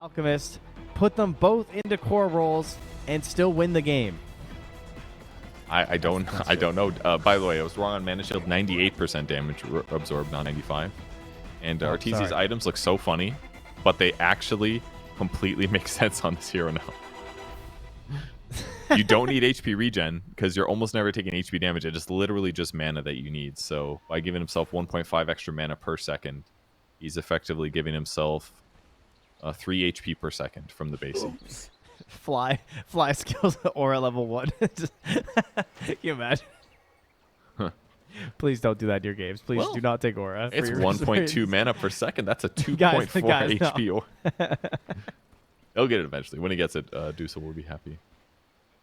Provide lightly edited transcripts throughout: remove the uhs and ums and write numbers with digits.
Alchemist, put them both into core roles, and still win the game. I don't know. By the way, I was wrong on Mana Shield. 98% damage absorbed, not 95. And Arteezy's items look so funny, but they actually completely make sense on this hero now. You don't need HP regen because you're almost never taking HP damage. It is literally just mana that you need. So by giving himself 1.5 extra mana per second, he's effectively giving himself 3 HP per second from the basic. Fly skills aura level 1. Can you imagine? Huh. Please don't do that in your games. Please do not take aura. It's 1.2 mana per second. That's a 2.4 HP no. aura. He'll get it eventually. When he gets it, Dusa will be happy.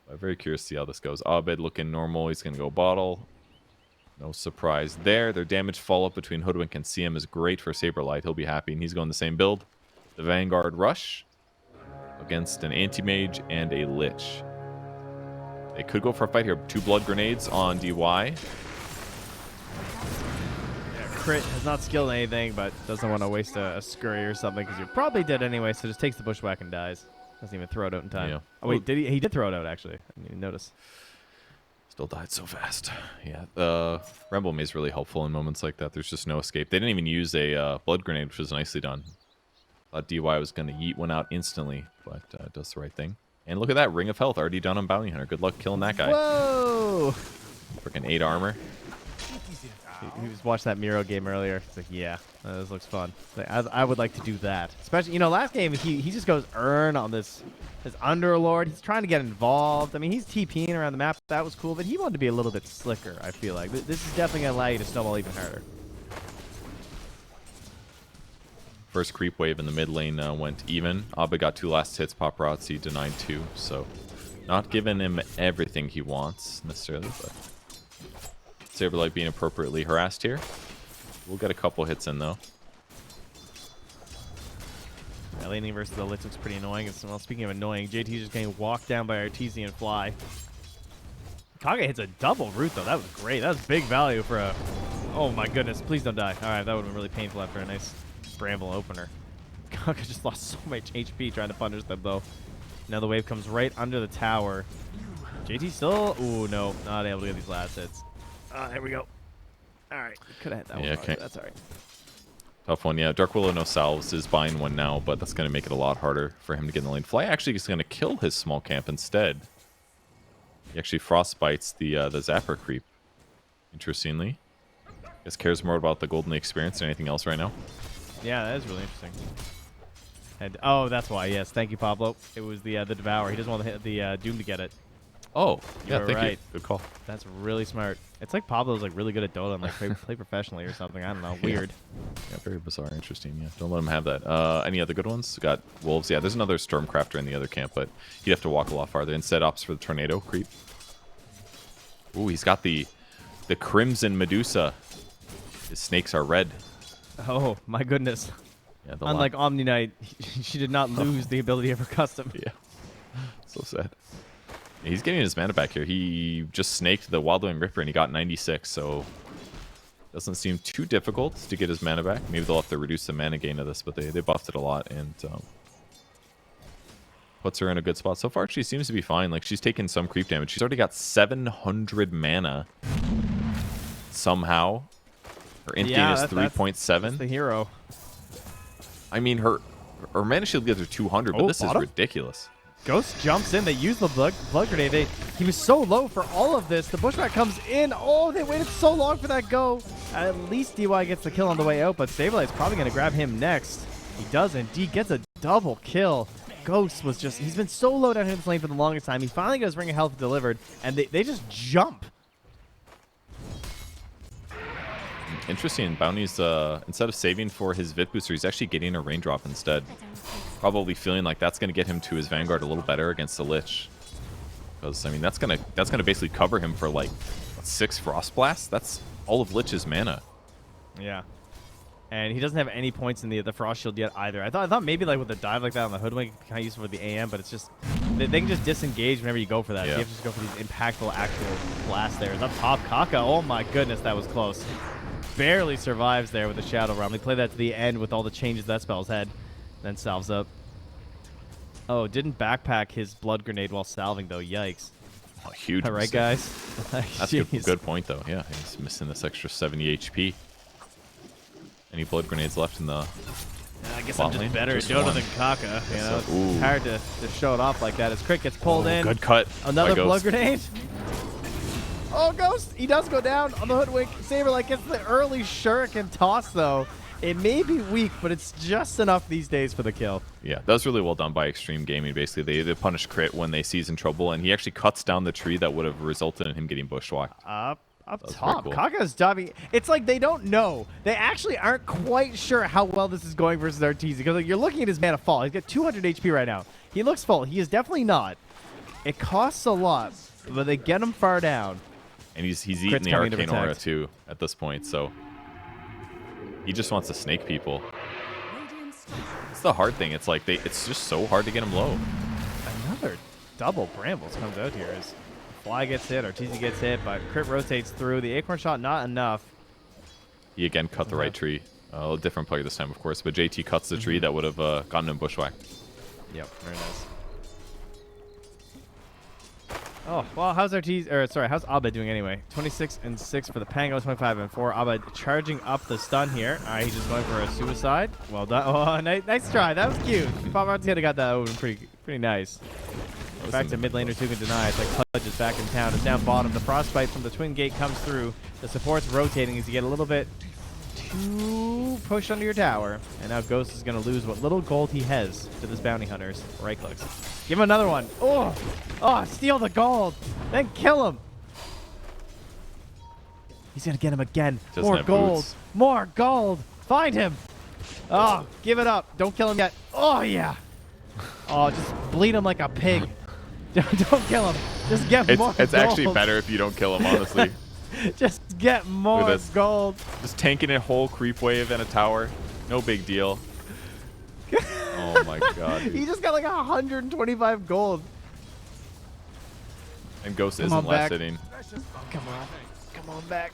I'm very curious to see how this goes. Abed looking normal. He's going to go bottle. No surprise there. Their damage follow-up between Hoodwink and CM is great for Saberlight. He'll be happy, and he's going the same build. The Vanguard Rush against an Anti-Mage and a Lich. They could go for a fight here. 2 Blood Grenades on DY. Crit has not skilled anything, but doesn't want to waste a scurry or something because you're probably dead anyway, so just takes the bushwhack and dies. Doesn't even throw it out in time. Yeah. Oh, wait, did he? He did throw it out, actually. I didn't even notice. Still died so fast. Yeah, Rainbow Maze is really helpful in moments like that. There's just no escape. They didn't even use a Blood Grenade, which was nicely done. Thought DY was going to yeet one out instantly, but does the right thing. And look at that, Ring of Health already done on Bounty Hunter. Good luck killing that guy. Whoa! Freaking 8 armor. He was watching that Miro game earlier. It's like, yeah, this looks fun. Like, I would like to do that. Especially, last game, he just goes earn on this Underlord. He's trying to get involved. I mean, he's TPing around the map. That was cool, but he wanted to be a little bit slicker, I feel like. This is definitely going to allow you to snowball even harder. First creep wave in the mid lane went even. Abba got 2 last hits. Paparazzi denied 2. So not giving him everything he wants necessarily, but Saberlight being appropriately harassed here. We'll get a couple hits in though. Yeah, laning versus the Lich looks pretty annoying. Well, speaking of annoying, JT's just getting walked down by Arteezy and Fly. Kage hits a double root though. That was great. That was big value for a... Oh my goodness. Please don't die. All right, that would have been really painful after a nice Bramble opener. Kage just lost so much HP trying to punish them though. Now the wave comes right under the tower. JT still... Ooh, no. Not able to get these last hits. There we go. All right. Could have hit that one. Okay. That's all right. Tough one, yeah. Dark Willow no salves is buying one now, but that's going to make it a lot harder for him to get in the lane. Fly actually is going to kill his small camp instead. He actually frostbites the Zapper creep. Interestingly. Guess cares more about the Golden experience than anything else right now. Yeah, that is really interesting. And, oh, that's why. Yes, thank you, Pablo. It was the Devour. He doesn't want to hit the Doom to get it. Oh, yeah, thank you. Good call. That's really smart. It's like Pablo's like really good at Dota and like play professionally or something. I don't know. Weird. Yeah, very bizarre. Interesting. Yeah, don't let him have that. Any other good ones? Got Wolves. Yeah, there's another Stormcrafter in the other camp, but he'd have to walk a lot farther. Instead, opts for the Tornado creep. Ooh, he's got the Crimson Medusa. His snakes are red. Oh, my goodness. Yeah, unlike Omni Knight, she did not lose the ability of her custom. Yeah. So sad. Yeah, he's getting his mana back here. He just snaked the Wildwing Ripper and he got 96, so doesn't seem too difficult to get his mana back. Maybe they'll have to reduce the mana gain of this, but they buffed it a lot and puts her in a good spot. So far, she seems to be fine. Like, she's taken some creep damage. She's already got 700 mana somehow. Her int gain is 3.7. That's the hero. I mean, her mana shield gives her 200, but this is ridiculous. Ghost jumps in. They use the blood grenade. He was so low for all of this. The bushwhack comes in. Oh, they waited so long for that go. At least DY gets the kill on the way out, but Saberlight's probably going to grab him next. He does indeed. Gets a double kill. Ghost was just... He's been so low down here in this lane for the longest time. He finally got his Ring of Health delivered, and they just jump. Interesting. Bounty's, instead of saving for his Vit booster, he's actually getting a raindrop instead. Probably feeling like that's going to get him to his Vanguard a little better against the Lich. Because, I mean, that's gonna basically cover him for, like, 6 Frost Blasts? That's all of Lich's mana. Yeah. And he doesn't have any points in the Frost Shield yet either. I thought maybe, like, with a dive like that on the Hoodwink, kind of useful for the AM, but it's just... They can just disengage whenever you go for that. Yeah. So you have to just go for these impactful actual blasts there. Up top, Kaka. Oh, my goodness, that was close. Barely survives there with the Shadow Realm. They play that to the end with all the changes that spell's had. Then salves up. Oh, didn't backpack his blood grenade while salving, though. Yikes. Oh, huge All right, mistake. guys. That's a good point, though. Yeah, he's missing this extra 70 HP. Any blood grenades left in the... I guess bot I'm just lane? better at Just Dota one. than Kaka. You know, Ooh. it's hard to show it off like that. As Crit gets pulled in. Good cut. Another by blood Ghost. grenade. Oh, Ghost! He does go down on the hoodwink. Saberlight gets the early shuriken toss, though. It may be weak, but it's just enough these days for the kill. Yeah, that was really well done by Xtreme Gaming. Basically, they punish Crit when they see he's in trouble, and he actually cuts down the tree that would have resulted in him getting bushwhacked. Up was top, pretty cool. Kaka's diving. It's like they don't know. They actually aren't quite sure how well this is going versus Arteezy. Because like, you're looking at his mana fall. He's got 200 HP right now. He looks full. He is definitely not. It costs a lot, but they get him far down. And he's Crit's eating the coming to Arcane Aura, protect. too, at this point, so... He just wants to snake people. It's the hard thing. It's like, it's just so hard to get him low. Another double Brambles comes out here as Fly gets hit, Arteezy gets hit, but Crit rotates through. The Acorn Shot, not enough. He again cut the right tree. A different player this time, of course, but JT cuts the tree that would have gotten him bushwhacked. Yep, very nice. Oh, well, how's how's Abed doing anyway? 26 and 6 for the Pango, 25 and 4. Abed charging up the stun here. All right, he's just going for a suicide. Well done. Oh, nice try. That was cute. Pop had got that over pretty nice. Back to mid laner, 2 can deny. It's like Pudge is back in town. It's down bottom. The Frostbite from the Twin Gate comes through. The support's rotating as you get a little bit too pushed under your tower. And now Ghost is going to lose what little gold he has to this bounty hunters. Right clicks. Give him another one. Oh, steal the gold. Then kill him. He's going to get him again. Doesn't More have gold. boots. More gold. Find him. Oh, give it up. Don't kill him yet. Oh, yeah. Oh, just bleed him like a pig. Don't kill him. Just get more gold. It's actually better if you don't kill him, honestly. Just get more gold. Just tanking a whole creep wave and a tower. No big deal. Oh my god. He just got like 125 gold. And Ghost Come isn't on last back. hitting. Come on back.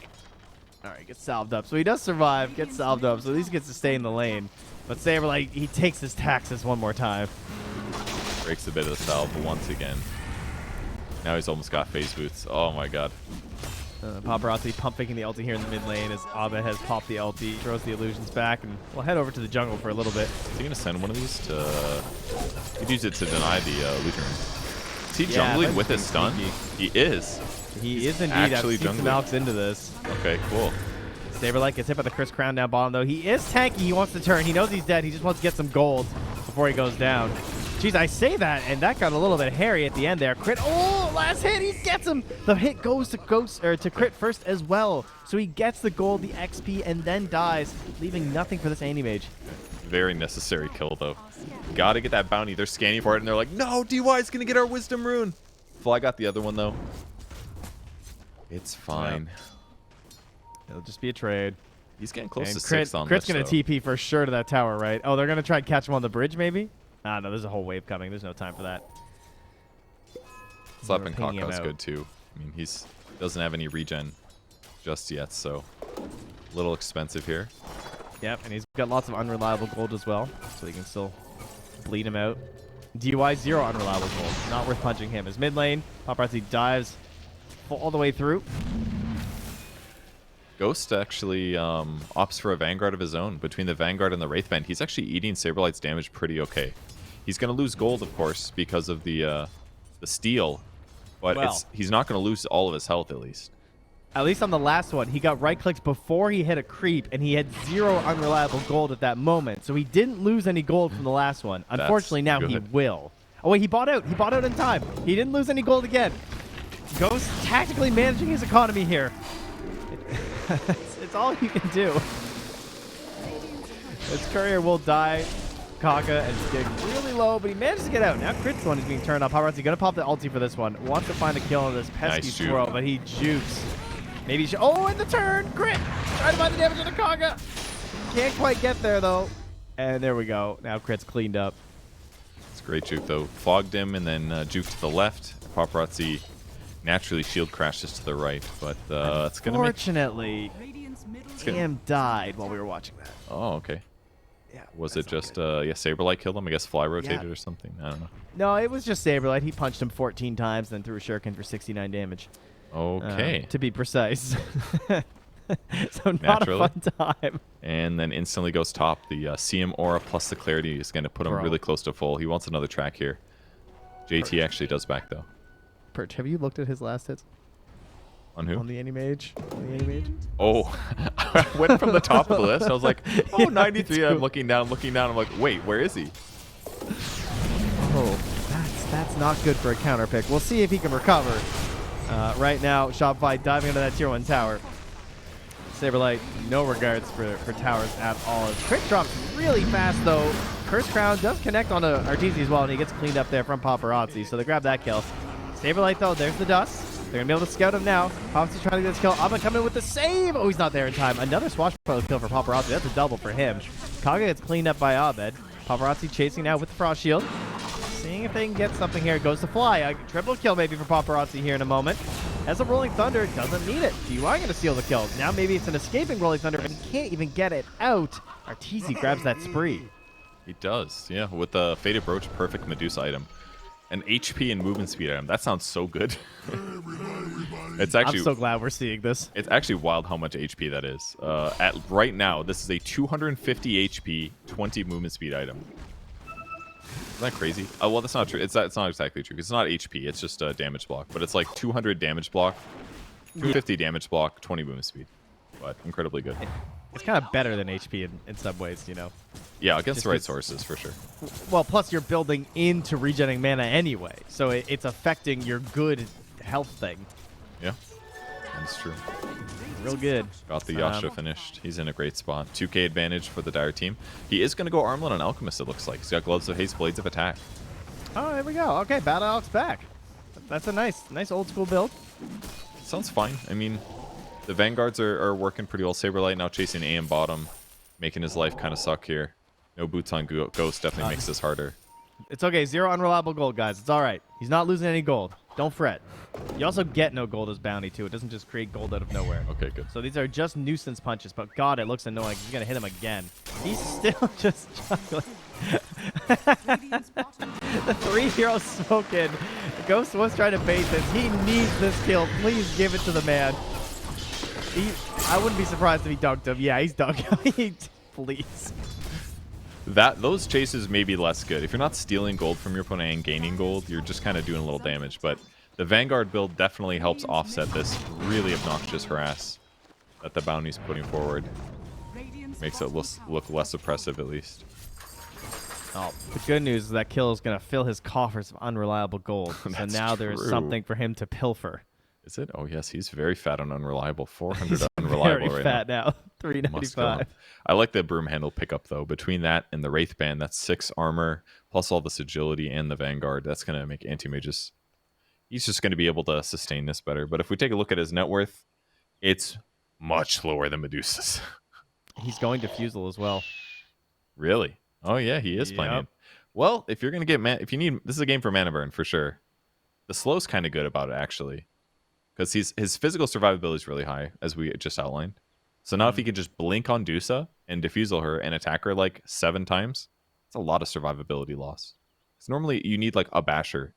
All right, gets salved up. So he does survive, gets salved up, so at least he gets to stay in the lane. But Saberlight, he takes his taxes one more time. Breaks a bit of the salve once again. Now he's almost got phase boots. Oh my god. Paparazzi pump faking the ulti here in the mid lane as Abed has popped the ulti, throws the illusions back, and we'll head over to the jungle for a little bit. Is he going to send one of these to... He'd use it to deny the illusion. Is he Yeah, jungling that's with his stun? sneaky. He is. He is indeed. actually I've seen some jungling. Alks into this. Okay, cool. Saberlight gets hit by the Chris Crown down bottom, though. He is tanky. He wants to turn. He knows he's dead. He just wants to get some gold before he goes down. Jeez, I say that, and that got a little bit hairy at the end there. Crit. Oh, last hit. He gets him. The hit goes to to Crit first as well. So he gets the gold, the XP, and then dies, leaving nothing for this Anti-Mage. Very necessary kill, though. Gotta get that bounty. They're scanning for it, and they're like, no, DY's gonna get our Wisdom Rune. Fly got the other one, though. It's fine. It'll just be a trade. He's getting close And to 6 on Crit's this, going though. to TP for sure to that tower, right? Oh, they're going to try and catch him on the bridge, maybe? Ah, no, there's a whole wave coming. There's no time for that. Slapping pinging him Kaka's out. good, too. I mean, he's doesn't have any regen just yet, so a little expensive here. Yep, and he's got lots of unreliable gold as well, so he can still bleed him out. DY, 0 unreliable gold. Not worth punching him. His mid lane, Paparazzi dives all the way through. Ghost actually opts for a Vanguard of his own. Between the Vanguard and the Wraithband, he's actually eating Saberlight's damage pretty okay. He's going to lose gold, of course, because of the steal, but Well. he's not going to lose all of his health, at least. At least on the last one, he got right-clicked before he hit a creep, and he had 0 unreliable gold at that moment. So he didn't lose any gold from the last one. Unfortunately, now he good. will. Oh, wait, he bought out. He bought out in time. He didn't lose any gold again. Ghost tactically managing his economy here. It's all you can do. This courier will die. Kaka is getting really low, but he manages to get out. Now Crit's the one who's being turned off. Paparazzi going to pop the ulti for this one. Wants to find a kill on this pesky Nice juke. swirl, but he jukes. Maybe he should. Oh, and the turn! Crit! Trying to find the damage on the Kaka. Can't quite get there, though. And there we go. Now Crit's cleaned up. It's a great juke, though. Fogged him and then juke to the left. Paparazzi naturally shield crashes to the right, but it's going to make... Fortunately, Cam died while we were watching that. Oh, okay. Yeah. Was it just Saberlight killed him? I guess Fly rotated or something. I don't know. No, it was just Saberlight. He punched him 14 times, then threw a shuriken for 69 damage. Okay. To be precise. So not a fun time. And then instantly goes top. The CM aura plus the clarity is going to put him really close to full. He wants another track here. JT actually does back though. Perch, have you looked at his last hits? On who? On the Anti-Mage. Oh, I went from the top of the list. I was like, oh, 93. I'm looking down. I'm like, wait, where is he? Oh, that's not good for a counter pick. We'll see if he can recover. Right now, Shopify diving into that tier 1 tower. Saberlight, no regards for towers at all. His crit drops really fast, though. Curse Crown does connect onto Arteezy as well, and he gets cleaned up there from Paparazzi, so they grab that kill. Saberlight, though, there's the dust. They're going to be able to scout him now. Paparazzi trying to get this kill. Abba coming in with the save. Oh, he's not there in time. Another swashbuckler kill for Paparazzi. That's a double for him. Kaga gets cleaned up by Abed. Paparazzi chasing now with the Frost Shield. Seeing if they can get something here. It goes to Fly. A triple kill maybe for Paparazzi here in a moment. As a Rolling Thunder, doesn't need it. DY going to steal the kill. Now maybe it's an escaping Rolling Thunder, but he can't even get it out. Arteezy grabs that spree. He does, yeah. With the Faded Brooch, perfect Medusa item. An HP and movement speed item. That sounds so good. It's actually, I'm so glad we're seeing this. It's actually wild how much HP that is. At right now, this is a 250 HP, 20 movement speed item. Isn't that crazy? Oh, well, that's not true. It's not exactly true. It's not HP. It's just a damage block. But it's like 200 damage block, 250 damage block, 20 movement speed. But incredibly good. It's kind of better than HP in some ways, you know. Yeah, against the right sources, for sure. Well, plus you're building into regenerating mana anyway. So it's affecting your good health thing. Yeah, that's true. Real good. Got the Yasha finished. He's in a great spot. 2k advantage for the Dire team. He is going to go Armlet on Alchemist, it looks like. He's got Gloves of Haste, Blades of Attack. Oh, there we go. Okay, Battle Alex back. That's a nice old school build. Sounds fine. I mean, the Vanguards are working pretty well. Saberlight now chasing AM bottom, making his life kind of suck here. No boots on Ghost definitely makes this harder. It's okay. 0 unreliable gold, guys. It's all right. He's not losing any gold. Don't fret. You also get no gold as bounty, too. It doesn't just create gold out of nowhere. Okay, good. So these are just nuisance punches, but God, it looks annoying. He's going to hit him again. He's still just juggling. The 3-hero smoking. Ghost was trying to bait this. He needs this kill. Please give it to the man. I wouldn't be surprised if he dunked him. Yeah, he's dunking him. Please. Those chases may be less good. If you're not stealing gold from your opponent and gaining gold, you're just kind of doing a little damage. But the Vanguard build definitely helps offset this really obnoxious harass that the bounty's putting forward. Makes it look less oppressive, at least. Oh, the good news is that kill is going to fill his coffers of unreliable gold. So now there's something for him to pilfer. Is it? Oh, yes. He's very fat on unreliable. 400 unreliable very fat now. 395. I like the broom handle pickup, though. Between that and the Wraith Band, that's 6 armor, plus all this agility and the Vanguard. That's going to make Anti-Mages... He's just going to be able to sustain this better. But if we take a look at his net worth, it's much lower than Medusa's. He's going to Fusel as well. Really? Oh, yeah, he is playing it. Well, if you're going to get... If you need... This is a game for mana burn, for sure. The slow's kind of good about it, actually. Because his physical survivability is really high, as we just outlined. So now if he can just blink on Dusa and defusel her and attack her like 7 times, it's a lot of survivability loss. Because normally you need like a basher.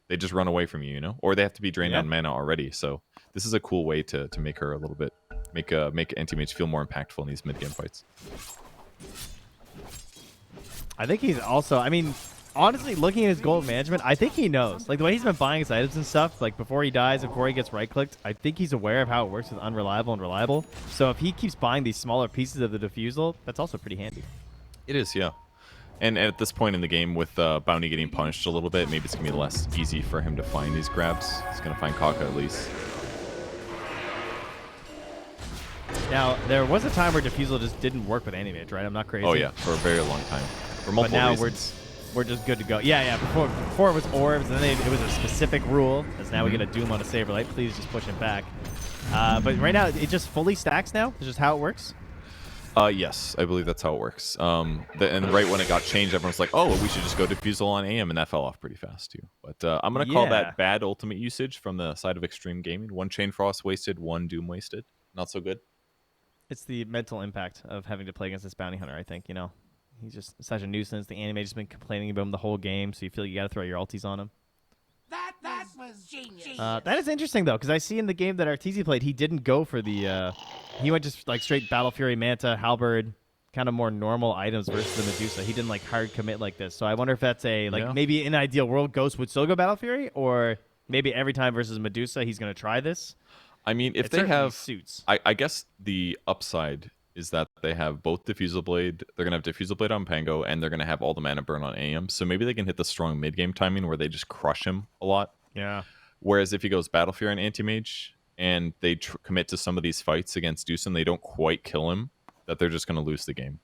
They just run away from you, you know? Or they have to be drained on mana already. So this is a cool way to make her a little bit... Make Anti-Mage feel more impactful in these mid-game fights. I think he's also... I mean... Honestly, looking at his gold management, I think he knows. Like, the way he's been buying his items and stuff, like, before he dies and before he gets right-clicked, I think he's aware of how it works with unreliable and reliable. So if he keeps buying these smaller pieces of the defusal, that's also pretty handy. It is, yeah. And at this point in the game, with Bounty getting punished a little bit, maybe it's going to be less easy for him to find these grabs. He's going to find Kaka at least. Now, there was a time where defusal just didn't work with Anti-Mage, right? I'm not crazy. Oh, yeah, for a very long time. For multiple reasons. We're just good to go. Yeah. Before it was orbs, and then it was a specific rule. As now we get a Doom on a Saberlight. Please just push him back. But right now, it just fully stacks now? That's just how it works? Yes, I believe that's how it works. And right when it got changed, everyone's like, oh, we should just go defusal on AM, and that fell off pretty fast, too. But I'm going to call that bad ultimate usage from the side of Xtreme Gaming. 1 Chain Frost wasted, 1 Doom wasted. Not so good. It's the mental impact of having to play against this bounty hunter, I think, you know? He's just such a nuisance. The anime just been complaining about him the whole game, so you feel you got to throw your ultis on him. That was genius. That is interesting, though, because I see in the game that Arteezy played, he didn't go for the... he went just like straight Battle Fury, Manta, Halberd, kind of more normal items versus the Medusa. He didn't like hard commit like this. So I wonder if that's a... like maybe in ideal world, Ghost would still go Battle Fury, or maybe every time versus Medusa, he's going to try this. I mean, if they have... suits. I guess the upside is that they have both Diffusal Blade. They're going to have Diffusal Blade on Pango, and they're going to have all the mana burn on AM. So maybe they can hit the strong mid-game timing where they just crush him a lot. Yeah. Whereas if he goes Battle Fury and Anti-Mage, and they commit to some of these fights against Deuce and they don't quite kill him, that they're just going to lose the game.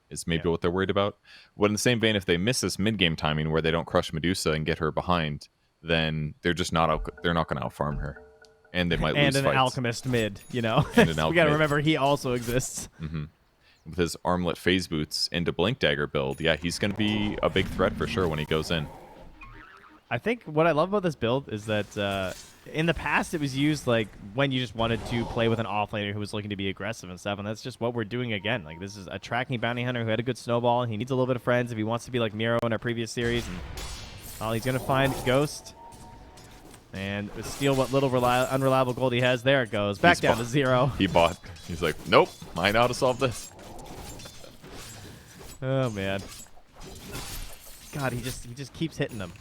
Is maybe what they're worried about. But in the same vein, if they miss this mid-game timing where they don't crush Medusa and get her behind, then they're just not they're not going to outfarm her. And they might lose fights. And an Alchemist mid, you know. And an we got to remember he also exists. With his Armlet Phase Boots into Blink Dagger build, yeah, he's going to be a big threat for sure when he goes in. I think what I love about this build is that in the past it was used like when you just wanted to play with an offlaner who was looking to be aggressive and stuff, and that's just what we're doing again. Like, this is a tracking bounty hunter who had a good snowball, and he needs a little bit of friends if he wants to be like Miro in our previous series. And he's going to find Ghost and steal what little unreliable gold he has. There it goes. Back down to 0. He bought. He's like, nope, I know how to solve this. Oh, man. God, he just keeps hitting them.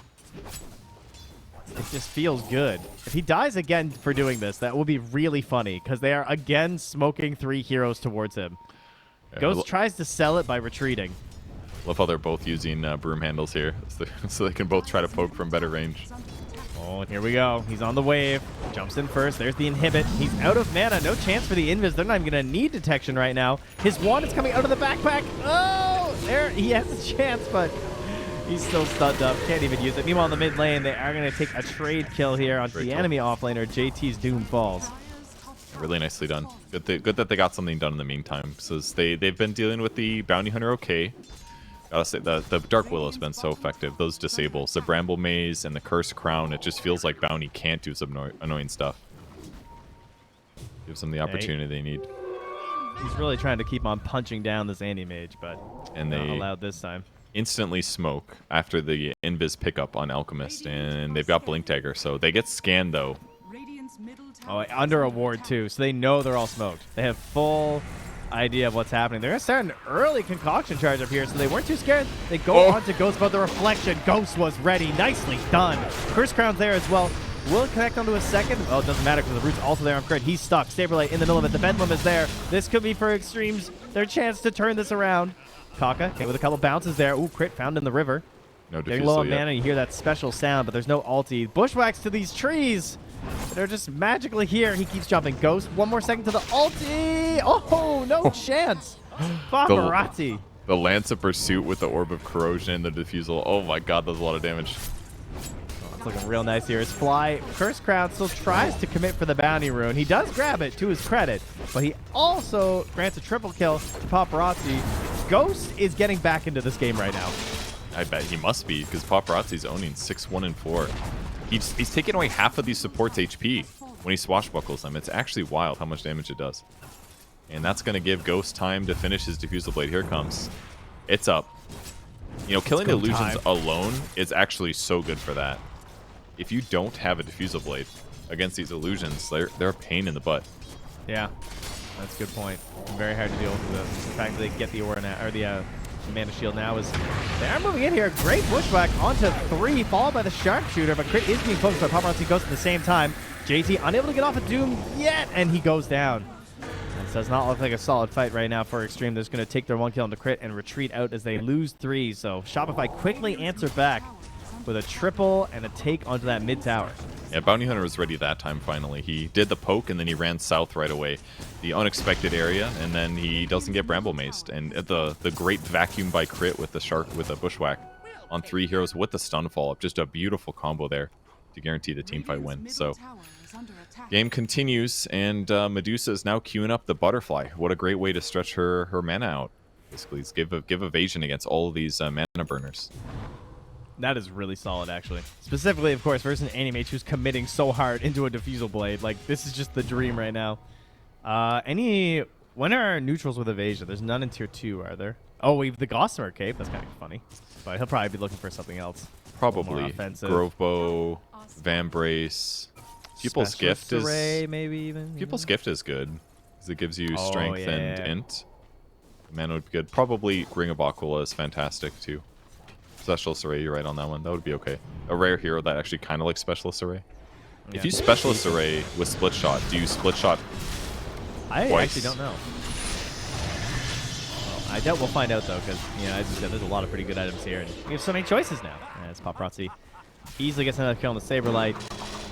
It just feels good. If he dies again for doing this, that will be really funny, because they are again smoking 3 heroes towards him. Yeah, Ghost tries to sell it by retreating. Love how they're both using broom handles here, so they can both try to poke from better range. Oh, and here we go. He's on the wave. Jumps in first. There's the inhibit. He's out of mana. No chance for the invis. They're not even going to need detection right now. His wand is coming out of the backpack. Oh, there. He has a chance, but he's still stunned up. Can't even use it. Meanwhile, in the mid lane, they are going to take a trade kill here onto the enemy offlaner. JT's Doom falls. Really nicely done. Good that they got something done in the meantime. So they've been dealing with the bounty hunter okay. Gotta say, the Dark Willow's been so effective. Those disables, the Bramble Maze and the Cursed Crown, it just feels like Bounty can't do some annoying stuff. Gives them the opportunity they need. He's really trying to keep on punching down this Anti-Mage, but not allowed this time. Instantly smoke after the Invis pickup on Alchemist, and they've got Blink Dagger, so they get scanned though. Oh, under a ward too, so they know they're all smoked. They have full idea of what's happening. They're going to start an early concoction charge up here, so they weren't too scared. They go on to Ghost, but the reflection. Ghost was ready. Nicely done. First Crown's there as well. Will connect onto a second. Oh, it doesn't matter because the root's also there on crit. He's stuck. Saberlight in the middle of it. The Bedlam is there. This could be for Xtremes their chance to turn this around. Kaka hit with a couple bounces there. Ooh, crit found in the river. No defusal. Getting low on mana. You hear that special sound, but there's no ulti. Bushwhacks to these trees. They're just magically here. He keeps jumping. Ghost, one more second to the ulti. Oh, no chance. Paparazzi. The Lance of Pursuit with the Orb of Corrosion and the Diffusal. Oh my god, that's a lot of damage. Oh, it's looking real nice here. His Fly, Curse Crown still tries to commit for the bounty rune. He does grab it to his credit, but he also grants a triple kill to Paparazzi. Ghost is getting back into this game right now. I bet he must be, because Paparazzi's owning 6, 1, and 4. He's taking away half of these supports' HP when he swashbuckles them. It's actually wild how much damage it does. And that's going to give Ghost time to finish his Diffusal Blade. Here it comes. It's up. You know, killing illusions alone is actually so good for that. If you don't have a Diffusal Blade against these illusions, they're a pain in the butt. Yeah, that's a good point. Very hard to deal with this. The fact that they get the aura now, or the Mana Shield now is... They are moving in here. Great bushwhack onto 3, followed by the Sharpshooter, but crit is being focused by Paparazzi Ghost at the same time. JT unable to get off of Doom yet, and he goes down. It does not look like a solid fight right now for Xtreme. They're just going to take their 1 kill into crit and retreat out as they lose 3. So Shopify quickly answer back with a triple and a take onto that mid tower. Yeah, Bounty Hunter was ready that time finally. He did the poke and then he ran south right away. The unexpected area, and then he doesn't get Bramble Maced. And the great vacuum by crit with the Bushwhack on 3 heroes with the stun follow-up. Just a beautiful combo there to guarantee the teamfight win. So game continues, and Medusa is now queuing up the Butterfly. What a great way to stretch her mana out. Basically, it's give evasion against all of these mana burners. That is really solid, actually. Specifically, of course, versus an Anti-Mage who's committing so hard into a Diffusal Blade. Like, this is just the dream right now. When are neutrals with evasion? There's none in tier 2, are there? Oh, we've the Gossamer Cape. That's kind of funny. But he'll probably be looking for something else. Probably. Offensive. Grove Bow, Vambrace. Pupil's Specialist Gift Array, is... maybe even. Pupil's Gift is good. Because it gives you strength and yeah. int. Mana would be good. Probably Ring of Aquila is fantastic too. Specialist Array, you're right on that one. That would be okay. A rare hero that actually kind of like Specialist Array. Yeah. If you Specialist Array with Split Shot, do you Split Shot I twice? actually don't know. Well, I doubt we'll find out though, because as you said, there's a lot of pretty good items here, and we have so many choices now. As Paparazzi easily gets another kill on the Saberlight.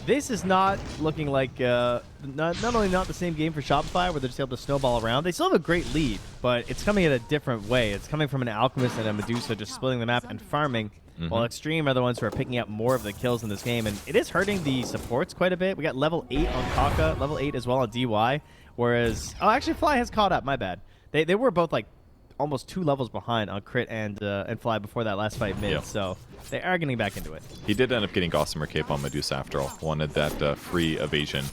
This is not looking like not only not the same game for Shopify where they're just able to snowball around. They still have a great lead, but it's coming at a different way. It's coming from an Alchemist and a Medusa just splitting the map and farming, while Xtreme are the ones who are picking up more of the kills in this game, and it is hurting the supports quite a bit. We got level 8 on Kaka, level 8 as well on DY, whereas actually Fly has caught up. My bad. They were both like almost 2 levels behind on Crit and Fly before that last fight mid, so they are getting back into it. He did end up getting Gossamer Cape on Medusa after all. Wanted that free evasion.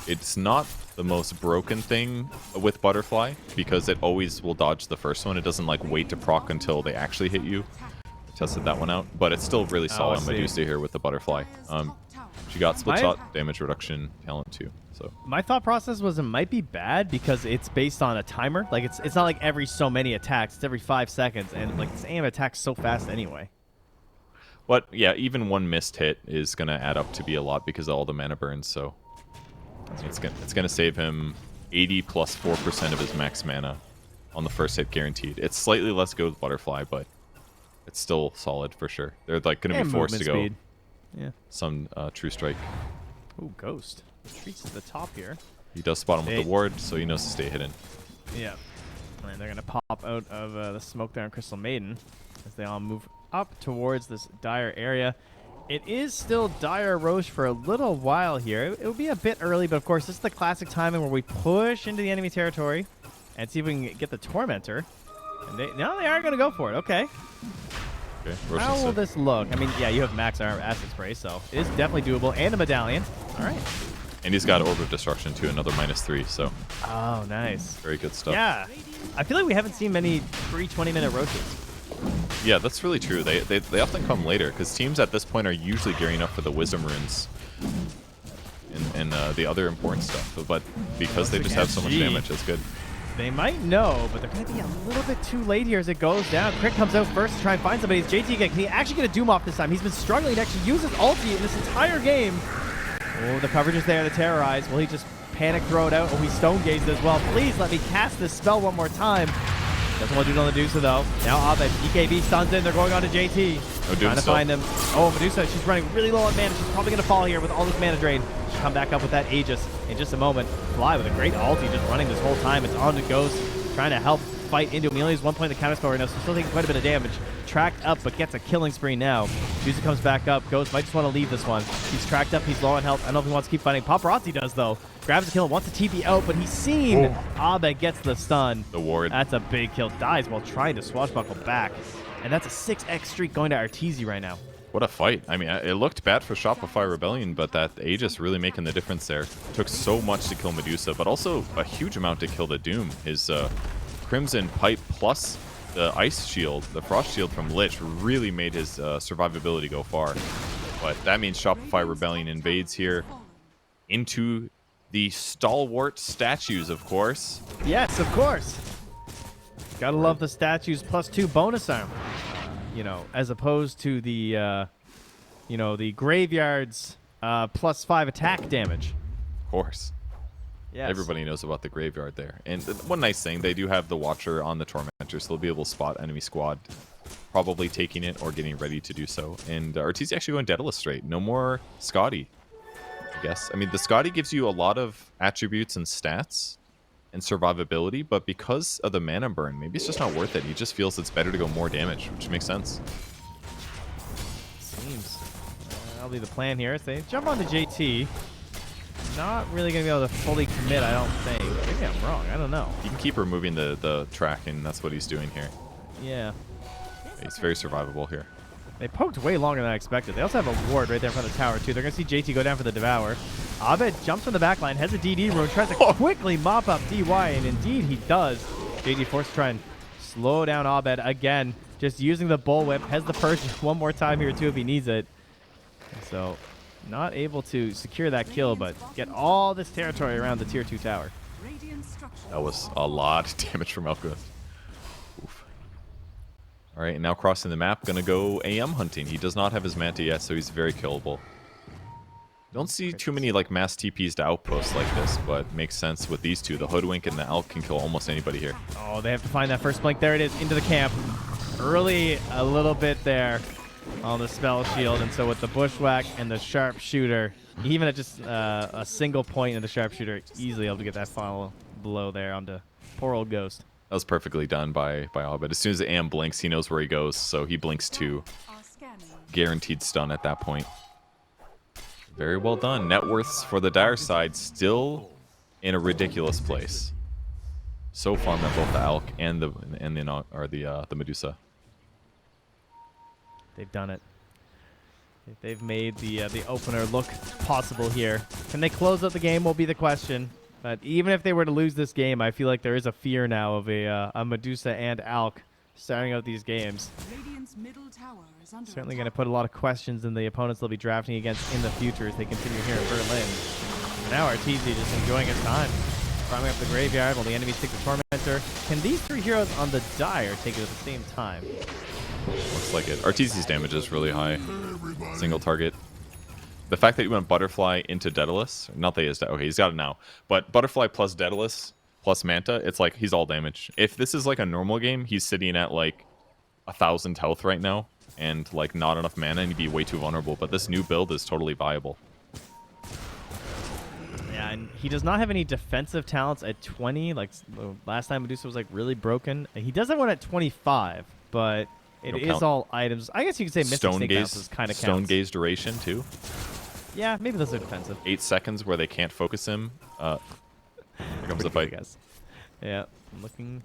It's not the most broken thing with Butterfly because it always will dodge the first one. It doesn't like wait to proc until they actually hit you. Tested that one out, but it's still really solid on Medusa here with the Butterfly. She got split shot, damage reduction, talent too. So my thought process was it might be bad because it's based on a timer. Like it's not like every so many attacks. It's every 5 seconds, and like this AM attacks so fast anyway. But yeah, even one missed hit is gonna add up to be a lot because of all the mana burns. So it's gonna save him 80 plus 4% of his max mana on the first hit guaranteed. It's slightly less good with Butterfly, but it's still solid for sure. They're like gonna be forced to go speed. some True Strike. Ooh, Ghost retreats to the top here. He does spot him with the ward, so he knows to stay hidden. Yeah, and they're gonna pop out of the smoke there on Crystal Maiden as they all move up towards this Dire area. It is still Dire Roche for a little while here. It would be a bit early, but of course this is the classic timing where we push into the enemy territory and see if we can get the Tormentor. And they are gonna go for it. Okay. Okay, How will this look? I mean, yeah, you have max acid spray, so it is definitely doable. And a medallion. All right. And he's got Orb of Destruction too, another -3, so. Oh, nice. Very good stuff. Yeah. I feel like we haven't seen many free 20-minute roaches. Yeah, that's really true. They often come later, because teams at this point are usually gearing up for the Wisdom Runes and the other important stuff. But because they just have so much damage, that's good. They might know, but they're going to be a little bit too late here as it goes down. Crit comes out first to try and find somebody. It's JT again. Can he actually get a Doom off this time? He's been struggling to actually use his ulti in this entire game. Oh, the coverage is there to terrorize. Will he just panic throw it out? Oh, he stone gazed as well. Please let me cast this spell one more time. Doesn't want to do it on the Medusa though. Now Abed, EKB stuns in. They're going on to JT. No Doom trying to find him. Oh, Medusa, she's running really low on mana. She's probably going to fall here with all this mana drain. She'll come back up with that Aegis in just a moment. Fly with a great ulti just running this whole time. It's on to Ghost, trying to help fight into him. He only has 1 point in the counter spell right now, so he's still taking quite a bit of damage. Tracked up, but gets a killing spree now. Medusa comes back up. Ghost might just want to leave this one. He's tracked up. He's low on health. I don't know if he wants to keep fighting. Paparazzi does, though. Grabs the kill, wants to TP out, but he's seen. Abed gets the stun. The ward. That's a big kill. Dies while trying to swashbuckle back. And that's a 6x streak going to Arteezy right now. What a fight. I mean, it looked bad for Shopify Rebellion, but that Aegis really making the difference there. Took so much to kill Medusa, but also a huge amount to kill the Doom. His Crimson Pipe plus the Ice Shield, the Frost Shield from Lich, really made his survivability go far. But that means Shopify Rebellion invades here into the stalwart statues, of course. Yes, of course. Gotta love the statues +2 bonus armor. You know, as opposed to the, the graveyard's +5 attack damage. Of course. Yes. Everybody knows about the graveyard there. And one nice thing, they do have the Watcher on the Tormentor, so they'll be able to spot enemy squad probably taking it or getting ready to do so. And Arteezy actually going Daedalus straight. No more Scotty, I guess. I mean, the Scotty gives you a lot of attributes and stats and survivability, but because of the mana burn, maybe it's just not worth it. He just feels it's better to go more damage, which makes sense. Seems. That'll be the plan here. If they jump onto JT, not really going to be able to fully commit, I don't think. Maybe I'm wrong. I don't know. You can keep removing the track, and that's what he's doing here. Yeah. He's very survivable here. They poked way longer than I expected. They also have a ward right there in front of the tower, too. They're going to see JT go down for the Devour. Abed jumps from the back line, has a DD rune, tries to quickly mop up DY, and indeed he does. JD forced to try and slow down Abed again. Just using the bullwhip. Has the purge one more time here too if he needs it. So not able to secure that kill, but get all this territory around the tier 2 tower. That was a lot of damage from Alchemist. Oof. All right, now crossing the map, gonna go AM hunting. He does not have his Manta yet, so he's very killable. Don't see too many like mass TPs to outposts like this, but makes sense with these two. The Hoodwink and the Alk can kill almost anybody here. Oh, they have to find that first blink. There it is, into the camp. Early a little bit there on the spell shield, and so with the bushwhack and the sharpshooter, even at just a single point in the sharpshooter, easily able to get that final blow there onto poor old Ghost. That was perfectly done by Abed. As soon as the AM blinks, he knows where he goes, so he blinks too. Guaranteed stun at that point. Very well done. Net worths for the Dire side still in a ridiculous place. So farmed on both the Alk and the Medusa. They've done it. They've made the opener look possible here. Can they close out the game will be the question. But even if they were to lose this game, I feel like there is a fear now of a Medusa and Alk starting out these games. Certainly going to put a lot of questions in the opponents they'll be drafting against in the future as they continue here in Berlin. And now Arteezy just enjoying his time. Farming up the graveyard while the enemies take the Tormentor. Can these three heroes on the Dire take it at the same time? Looks like it. Arteezy's damage is really high. Single target. The fact that he went Butterfly into Daedalus, not that he is, okay, he's got it now, but Butterfly plus Daedalus plus Manta, it's like he's all damage. If this is like a normal game, he's sitting at like 1,000 health right now and like not enough mana and he'd be way too vulnerable, but this new build is totally viable. Yeah, and he does not have any defensive talents at 20. Like last time Medusa was like really broken. He does have one at 25, but it is all items. I guess you could say Mystic Snake Bounces kind of counts. Stone Gaze duration too. Yeah, maybe those are defensive. 8 seconds where they can't focus him. Here comes the fight. Guys. Yeah, I'm looking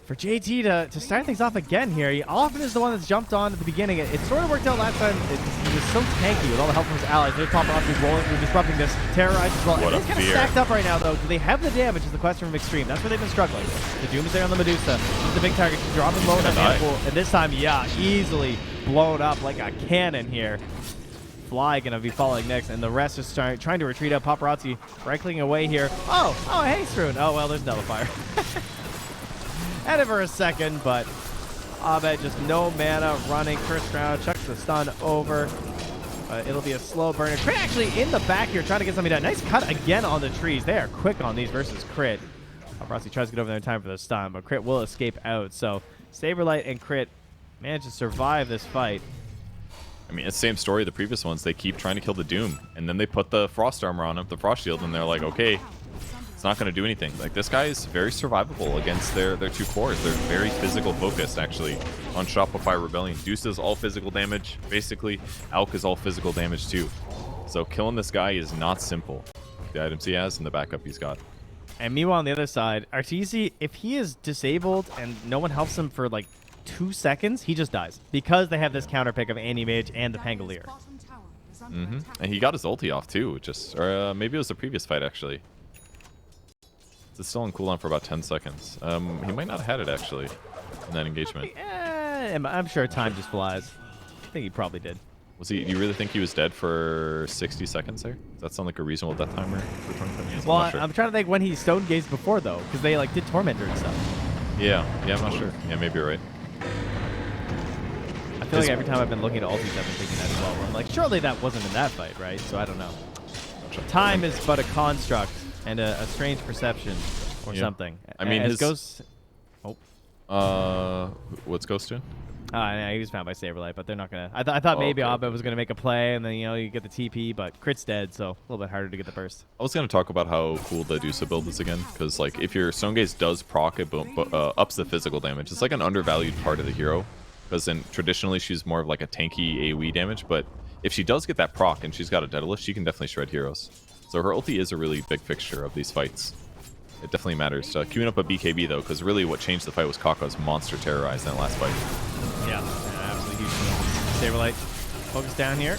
for JT to start things off again here. He often is the one that's jumped on at the beginning. It sort of worked out last time. He was so tanky with all the help from his allies. There's Paparazzi rolling through, disrupting this, terrorized as well. What a kind of stacked up right now, though. Do they have the damage is the question from Xtreme. That's where they've been struggling. The Doom is there on the Medusa. She's the big target. She's dropping low on the handful. And this time, yeah, easily blown up like a cannon here. Fly gonna be following next, and the rest is trying to retreat out. Paparazzi right-clicking away here. Oh, hey, Stroon. Oh, well, there's Nullifier. Had it for a second, but Abed just no mana running. First round, chucks the stun over. It'll be a slow burner. Crit actually in the back here trying to get something done. Nice cut again on the trees. They are quick on these versus Crit. Paparazzi tries to get over there in time for the stun, but Crit will escape out. So Saberlight and Crit manage to survive this fight. I mean, it's the same story the previous ones. They keep trying to kill the Doom, and then they put the Frost Armor on him, the Frost Shield, and they're like, okay, it's not going to do anything. Like, this guy is very survivable against their two cores. They're very physical focused, actually, on Shopify Rebellion. Deuce is all physical damage, basically. Alk is all physical damage, too. So killing this guy is not simple. The items he has and the backup he's got. And meanwhile, on the other side, Arteezy, if he is disabled and no one helps him for, like, 2 seconds, he just dies because they have this counter pick of Anti-Mage and the Pangolier. And he got his ulti off too, or maybe it was the previous fight actually. It's still on cooldown for about 10 seconds. He might not have had it actually in that engagement. I'm sure time just flies. I think he probably did. Was he? You really think he was dead for 60 seconds there? Does that sound like a reasonable death timer for 25 minutes? Well, I'm trying to think when he stone gazed before though, because they like did Tormentor and stuff. Yeah, I'm not sure. Yeah, maybe you're right. I feel like every time I've been looking at ultis, I've been thinking that as well. Where I'm like, surely that wasn't in that fight, right? So I don't know. Time is but a construct and a strange perception or something. I mean, his Ghost. Oh. What's Ghost doing? Yeah, he was found by Saberlight, but they're not gonna. I thought maybe Abed was gonna make a play, and then you get the TP, but Crit's dead, so a little bit harder to get the burst. I was gonna talk about how cool the Dusa build is again, because like if your Stone Gaze does proc, it ups the physical damage. It's like an undervalued part of the hero, because traditionally she's more of like a tanky AoE damage, but if she does get that proc and she's got a Daedalus, she can definitely shred heroes. So her ulti is a really big fixture of these fights. It definitely matters. Queuing up a BKB though, because really what changed the fight was Kaka's monster terrorized in that last fight. Yeah, absolutely huge. Saberlight, focus down here.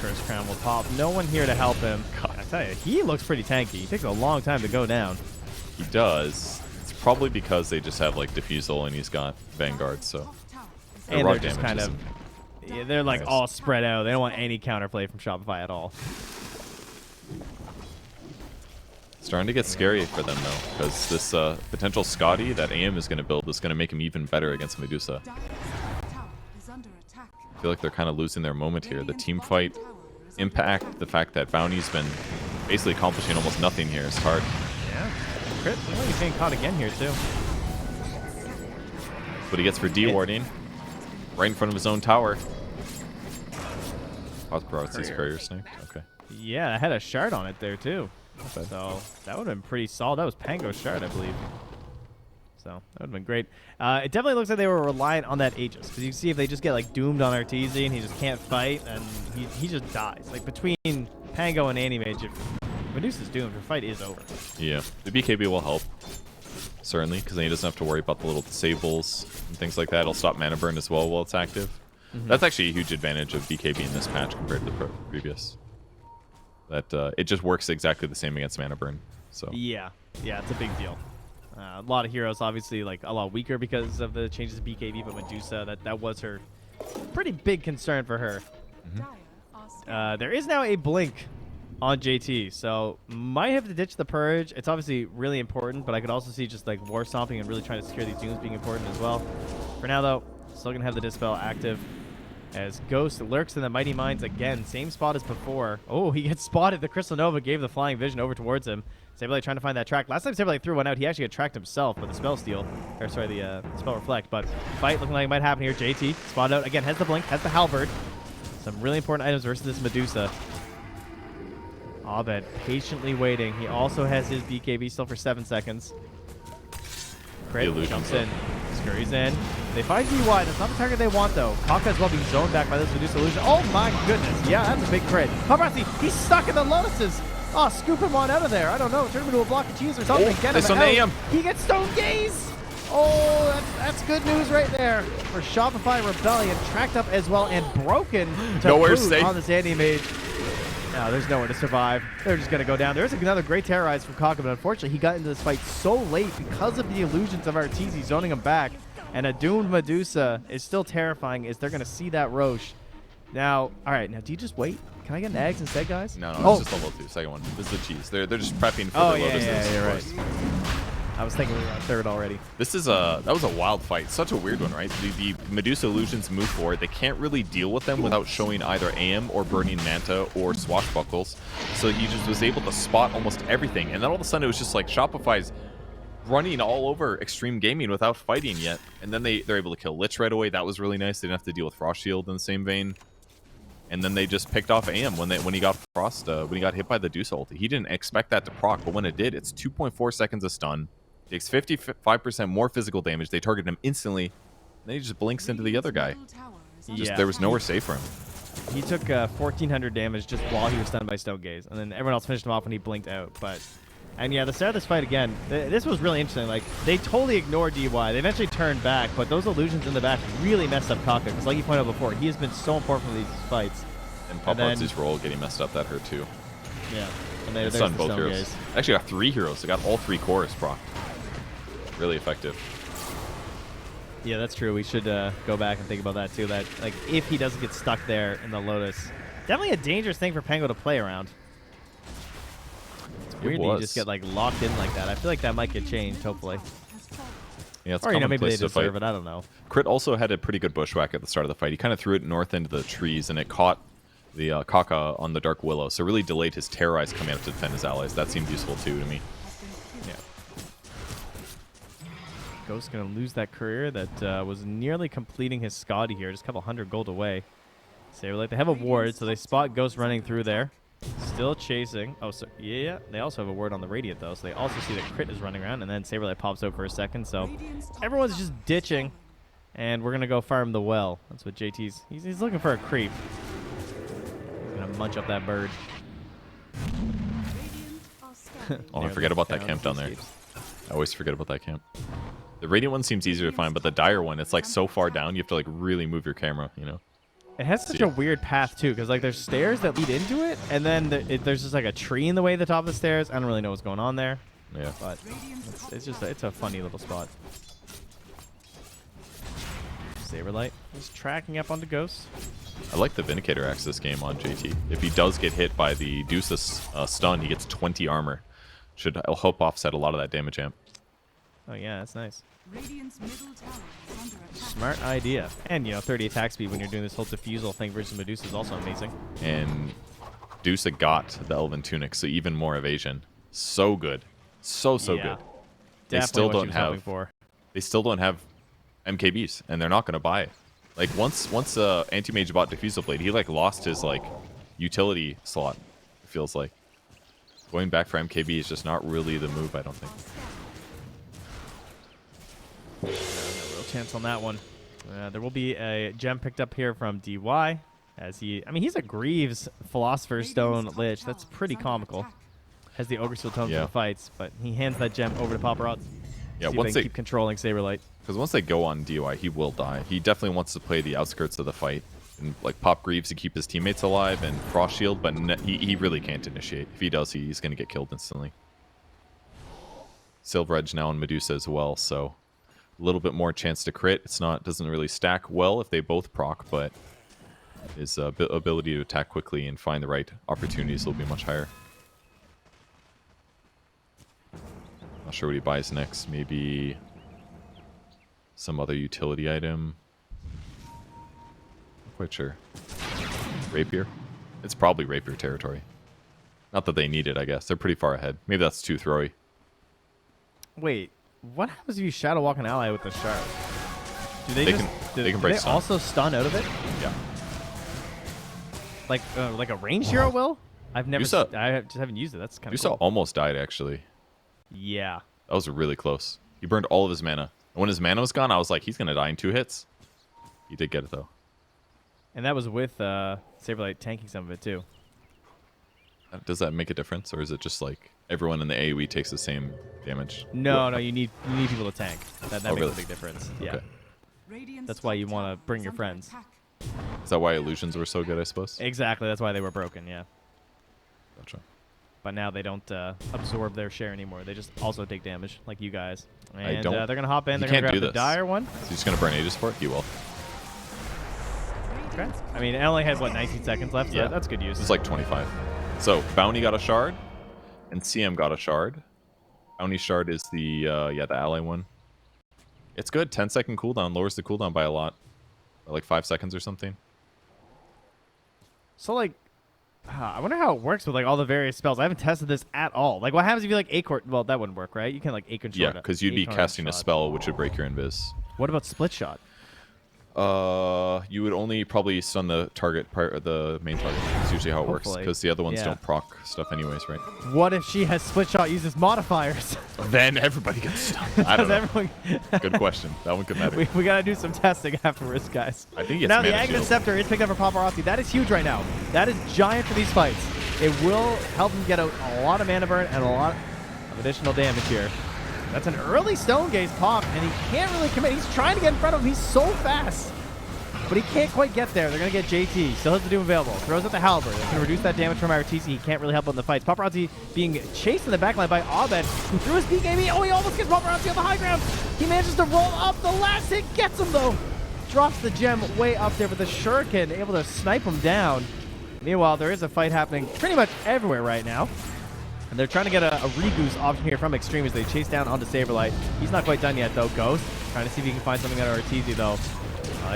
Curse Crown will pop. No one here to help him. God, I tell you, he looks pretty tanky. He takes a long time to go down. He does. It's probably because they just have like Diffusal and he's got Vanguard, so And raw they're just kind damage of, isn't- they're like Nice. all spread out. They don't want any counterplay from Shopify at all. Starting to get scary for them though, because this potential Scotty that AM is going to build is going to make him even better against Medusa. I feel like they're kind of losing their moment here. The team fight impact, the fact that Bounty's been basically accomplishing almost nothing here is hard. Yeah. Crit, looks like he's getting caught again here too. What he gets for D-warding, right in front of his own tower. His courier sniped. Okay. Yeah, I had a shard on it there too. bad. So that would have been pretty solid. That was Pango's shard, I believe. So that would have been great. It definitely looks like they were reliant on that Aegis. Because you see if they just get like doomed on Arteezy and he just can't fight and he just dies. Like between Pango and Animage, if Medusa's doomed, her fight is over. Yeah. The BKB will help. Certainly, because then he doesn't have to worry about the little disables and things like that. It'll stop mana burn as well while it's active. That's actually a huge advantage of BKB in this patch compared to the previous. That it just works exactly the same against mana burn. So Yeah, it's a big deal. A lot of heroes obviously like a lot weaker because of the changes to BKB, but Medusa, that was her pretty big concern for her. There is now a blink on JT, so might have to ditch the purge. It's obviously really important, but I could also see just like war stomping and really trying to secure these dunes being important as well. For now though, still gonna have the dispel active as Ghost lurks in the Mighty Mines again. Same spot as before. Oh, he gets spotted. The Crystal Nova gave the flying vision over towards him. Saberlight trying to find that track. Last time Saberlight threw one out, he actually got tracked himself, but the spell steal, or sorry, the spell reflect. But fight looking like it might happen here. JT spotted out again, has the blink, has the halberd. Some really important items versus this Medusa. Abed patiently waiting. He also has his BKB still for 7 seconds. Crit jumps in, scurries in. They find DY. That's not the target they want, though. Kaka as well being zoned back by this Medusa illusion. Oh my goodness. Yeah, that's a big crit. Paparazzi, he's stuck in the lotuses. Oh, scoop him on out of there. I don't know. Turn him into a block of cheese or something. Get him out. He gets stone gaze. Oh, that's good news right there for Shopify Rebellion. Tracked up as well and broken to Nowhere boot safe on this Anti-Mage. No, there's nowhere to survive. They're just going to go down. There's another great terrorize from Kaka, but unfortunately he got into this fight so late because of the illusions of Arteezy zoning him back. And a doomed Medusa is still terrifying as they're going to see that Roche. Now, all right, now do you just wait? Can I get an eggs instead, guys? No, it's just level 2. Second one. This is the cheese. They're just prepping for the lotuses. Yeah, you're right. I was thinking we were on third already. This is that was a wild fight. Such a weird one, right? The Medusa illusions move forward. They can't really deal with them without showing either AM or Burning Manta or Swashbuckles. So he just was able to spot almost everything. And then all of a sudden it was just like Shopify's running all over Xtreme Gaming without fighting yet. And then they're able to kill Lich right away. That was really nice. They didn't have to deal with Frost Shield in the same vein. And then they just picked off AM when he got hit by the Deuce ulti. He didn't expect that to proc, but when it did, it's 2.4 seconds of stun. Takes 55% more physical damage. They target him instantly. And then he just blinks into the other guy. There was nowhere safe for him. He took 1,400 damage just while he was stunned by Stone Gaze, and then everyone else finished him off when he blinked out. And yeah, the start of this fight again, this was really interesting. Like, they totally ignored DY. They eventually turned back, but those illusions in the back really messed up Kaka. Because like you pointed out before, he has been so important for these fights. And Paparazzi's role getting messed up, that hurt too. Yeah. And there's stunned the both heroes. Gaze. Actually got 3 heroes. They got all 3 cores proc. Really effective. Yeah, that's true. We should go back and think about that too. That like if he doesn't get stuck there in the Lotus, definitely a dangerous thing for Pango to play around. It's weird that you just get like locked in like that. I feel like that might get changed, hopefully. Yeah, it's or maybe they deserve deserve it. I don't know. Crit also had a pretty good bushwhack at the start of the fight. He kind of threw it north into the trees, and it caught the Kaka on the Dark Willow, so really delayed his terrorize coming out to defend his allies. That seemed useful too to me. Yeah. Ghost's gonna lose that career that was nearly completing his Scotty here, just a couple hundred gold away. Saberlight, they have a ward, so they spot Ghost running through there. Still chasing. Oh, so yeah, they also have a ward on the Radiant though, so they also see that Crit is running around, and then Saberlight pops out for a second. So everyone's just ditching, and we're gonna go farm the well. That's what JT's. He's looking for a creep. He's gonna munch up that bird. Oh, I forget about that camp down there. I always forget about that camp. The Radiant one seems easier to find, but the Dire one, it's like so far down, you have to like really move your camera, you know? It has such a weird path too, because like there's stairs that lead into it, and then there's just like a tree in the way at the top of the stairs. I don't really know what's going on there. Yeah. But it's just it's a funny little spot. Saberlight is tracking up onto Ghost. I like the Vindicator axe this game on JT. If he does get hit by the Deuce's stun, he gets 20 armor. Should help offset a lot of that damage amp. Oh yeah, that's nice. Radiant's middle tower is under attack. Smart idea. And 30 attack speed when you're doing this whole diffusal thing versus Medusa is also amazing. And Deuce got the Elven Tunic, so even more evasion. So good. So Yeah. good. They Definitely still what she don't was have hoping for. They still don't have MKBs, and they're not going to buy it. Like once Anti-Mage bought Diffusal Blade, he like lost his like utility slot. It feels like going back for MKB is just not really the move. I don't think. No real chance on that one. There will be a gem picked up here from DY. As he's a Greaves Philosopher's Stone Lich. That's pretty comical. Has the Ogre Steel Tome for the fights, but he hands that gem over to Paparazzi. Yeah, See if once they they keep controlling Saberlight. Because once they go on DY, he will die. He definitely wants to play the outskirts of the fight and like pop Greaves to keep his teammates alive and Frost Shield, but he really can't initiate. If he does, he's going to get killed instantly. Silver Edge now on Medusa as well, so a little bit more chance to crit. Doesn't really stack well if they both proc, but his ability to attack quickly and find the right opportunities will be much higher. Not sure what he buys next. Maybe some other utility item. Not quite sure. Rapier? It's probably Rapier territory. Not that they need it, I guess. They're pretty far ahead. Maybe that's too throwy. Wait, what happens if you Shadow Walk an ally with the shard? Do they can break they stun. also stun out of it? Yeah. Like a ranged hero will? I've never. Yusa- I just haven't used it. That's kind of Yusa cool. almost died, actually. Yeah. That was really close. He burned all of his mana. And when his mana was gone, I was like, he's going to die in 2 hits. He did get it, though. And that was with Saberlight tanking some of it too. Does that make a difference? Or is it just like everyone in the AoE takes the same damage? No, you need people to tank. That makes really? a big difference. Yeah. Okay. Radiant's That's why you top want to tower bring is your under friends. attack. Is that why illusions were so good, I suppose? Exactly. That's why they were broken. Yeah. Gotcha. But now they don't absorb their share anymore. They just also take damage, like you guys. And don't- they're gonna hop in. you They're gonna can't grab do the this. dire one. Is he just going to burn Aegis for it? He will. Okay. I mean, it only has what 19 seconds left. So Yeah. that's good use. This is like 25. So, Bounty got a shard, and CM got a shard. Bounty shard is the ally one. It's good. 10-second cooldown. Lowers the cooldown by a lot. Like 5 seconds or something. So like, I wonder how it works with like all the various spells. I haven't tested this at all. Like, what happens if you like Acorn? Well, that wouldn't work, right? You can like Acorn shot. Yeah, because you'd be Acorn casting a shot. spell which would break your invis. What about split shot? You would only probably stun the target part, the main target. That's usually how it works, Hopefully. because the other ones Yeah. don't proc stuff anyways, right? What if she has split shot uses modifiers? Then everybody gets stunned. I don't know. Everyone... Good question. That one could matter. we gotta do some testing afterwards, guys. I think it's now the mana Aghanim shield. Scepter is picked up for Paparazzi. That is huge right now. That is giant for these fights. It will help him get out a lot of mana burn and a lot of additional damage here. That's an early Stone Gaze pop, and he can't really commit. He's trying to get in front of him. He's so fast. But he can't quite get there. They're going to get JT. Still has the Doom available. Throws at the Halberd. It's going to reduce that damage from RTC. He can't really help out in the fights. Paparazzi being chased in the backline by Abed, who threw his BKB. Oh, he almost gets Paparazzi on the high ground. He manages to roll up. The last hit gets him, though. Drops the gem way up there, but the Shuriken able to snipe him down. Meanwhile, there is a fight happening pretty much everywhere right now. And they're trying to get a regoose option here from Xtreme as they chase down onto Saberlight. He's not quite done yet, though. Ghost trying to see if he can find something out of Arteezy, though.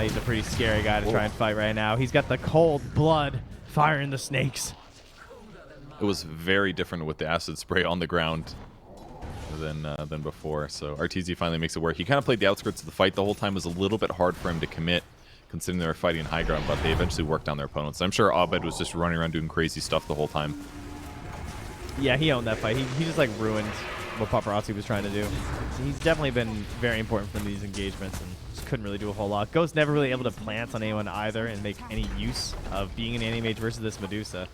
He's a pretty scary guy to try and fight right now. He's got the cold blood firing the snakes. It was very different with the acid spray on the ground than before. So Arteezy finally makes it work. He kind of played the outskirts of the fight the whole time. It was a little bit hard for him to commit, considering they were fighting high ground, but they eventually worked down their opponents. I'm sure Abed was just running around doing crazy stuff the whole time. Yeah, he owned that fight. He just like ruined what Paparazzi was trying to do. He's definitely been very important for these engagements and just couldn't really do a whole lot. Ghost never really able to plant on anyone either and make any use of being an Anti-Mage versus this Medusa.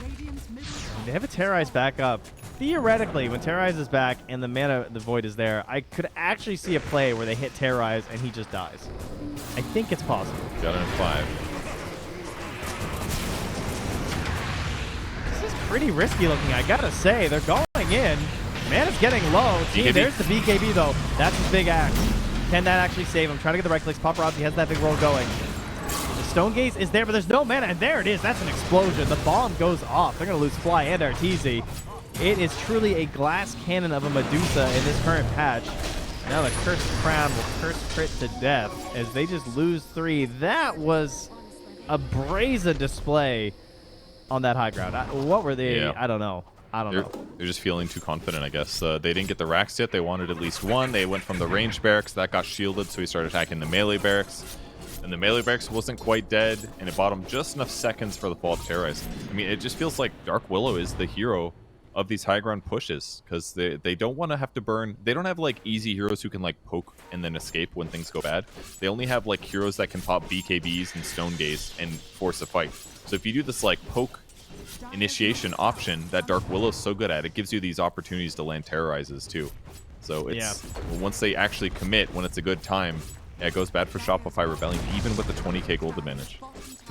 Radiant's middle They have a Terrorize back up. Theoretically, when Terrorize is back and the mana, the Void is there, I could actually see a play where they hit Terrorize and he just dies. I think it's possible. Got it in 5. This is pretty risky looking, I gotta say. They're going in. Man, it's getting low. Team, there's the BKB, though. That's his big axe. Can that actually save him? Trying to get the right clicks. Paparazzi has that big roll going. The Stone Gaze is there, but there's no mana, and there it is. That's an explosion. The bomb goes off. They're going to lose Fly and Arteezy. It is truly a glass cannon of a Medusa in this current patch. Now the Cursed Crown will curse crit to death as they just lose 3. That was a brazen display on that high ground. What were they? Yeah. I don't know. They're just feeling too confident, I guess. They didn't get the racks yet. They wanted at least one. They went from the range barracks. That got shielded, so he started attacking the melee barracks. And the melee barracks wasn't quite dead, and it bought him just enough seconds for the fall to terrorize. I mean, it just feels like Dark Willow is the hero of these high ground pushes, because they don't want to have to burn. They don't have like easy heroes who can like poke and then escape when things go bad. They only have like heroes that can pop BKBs and Stone Gaze and force a fight. So if you do this like poke initiation option that Dark Willow's so good at, it gives you these opportunities to land terrorizes too. So it's once they actually commit, when it's a good time, it goes bad for Shopify Rebellion, even with the 20k gold advantage.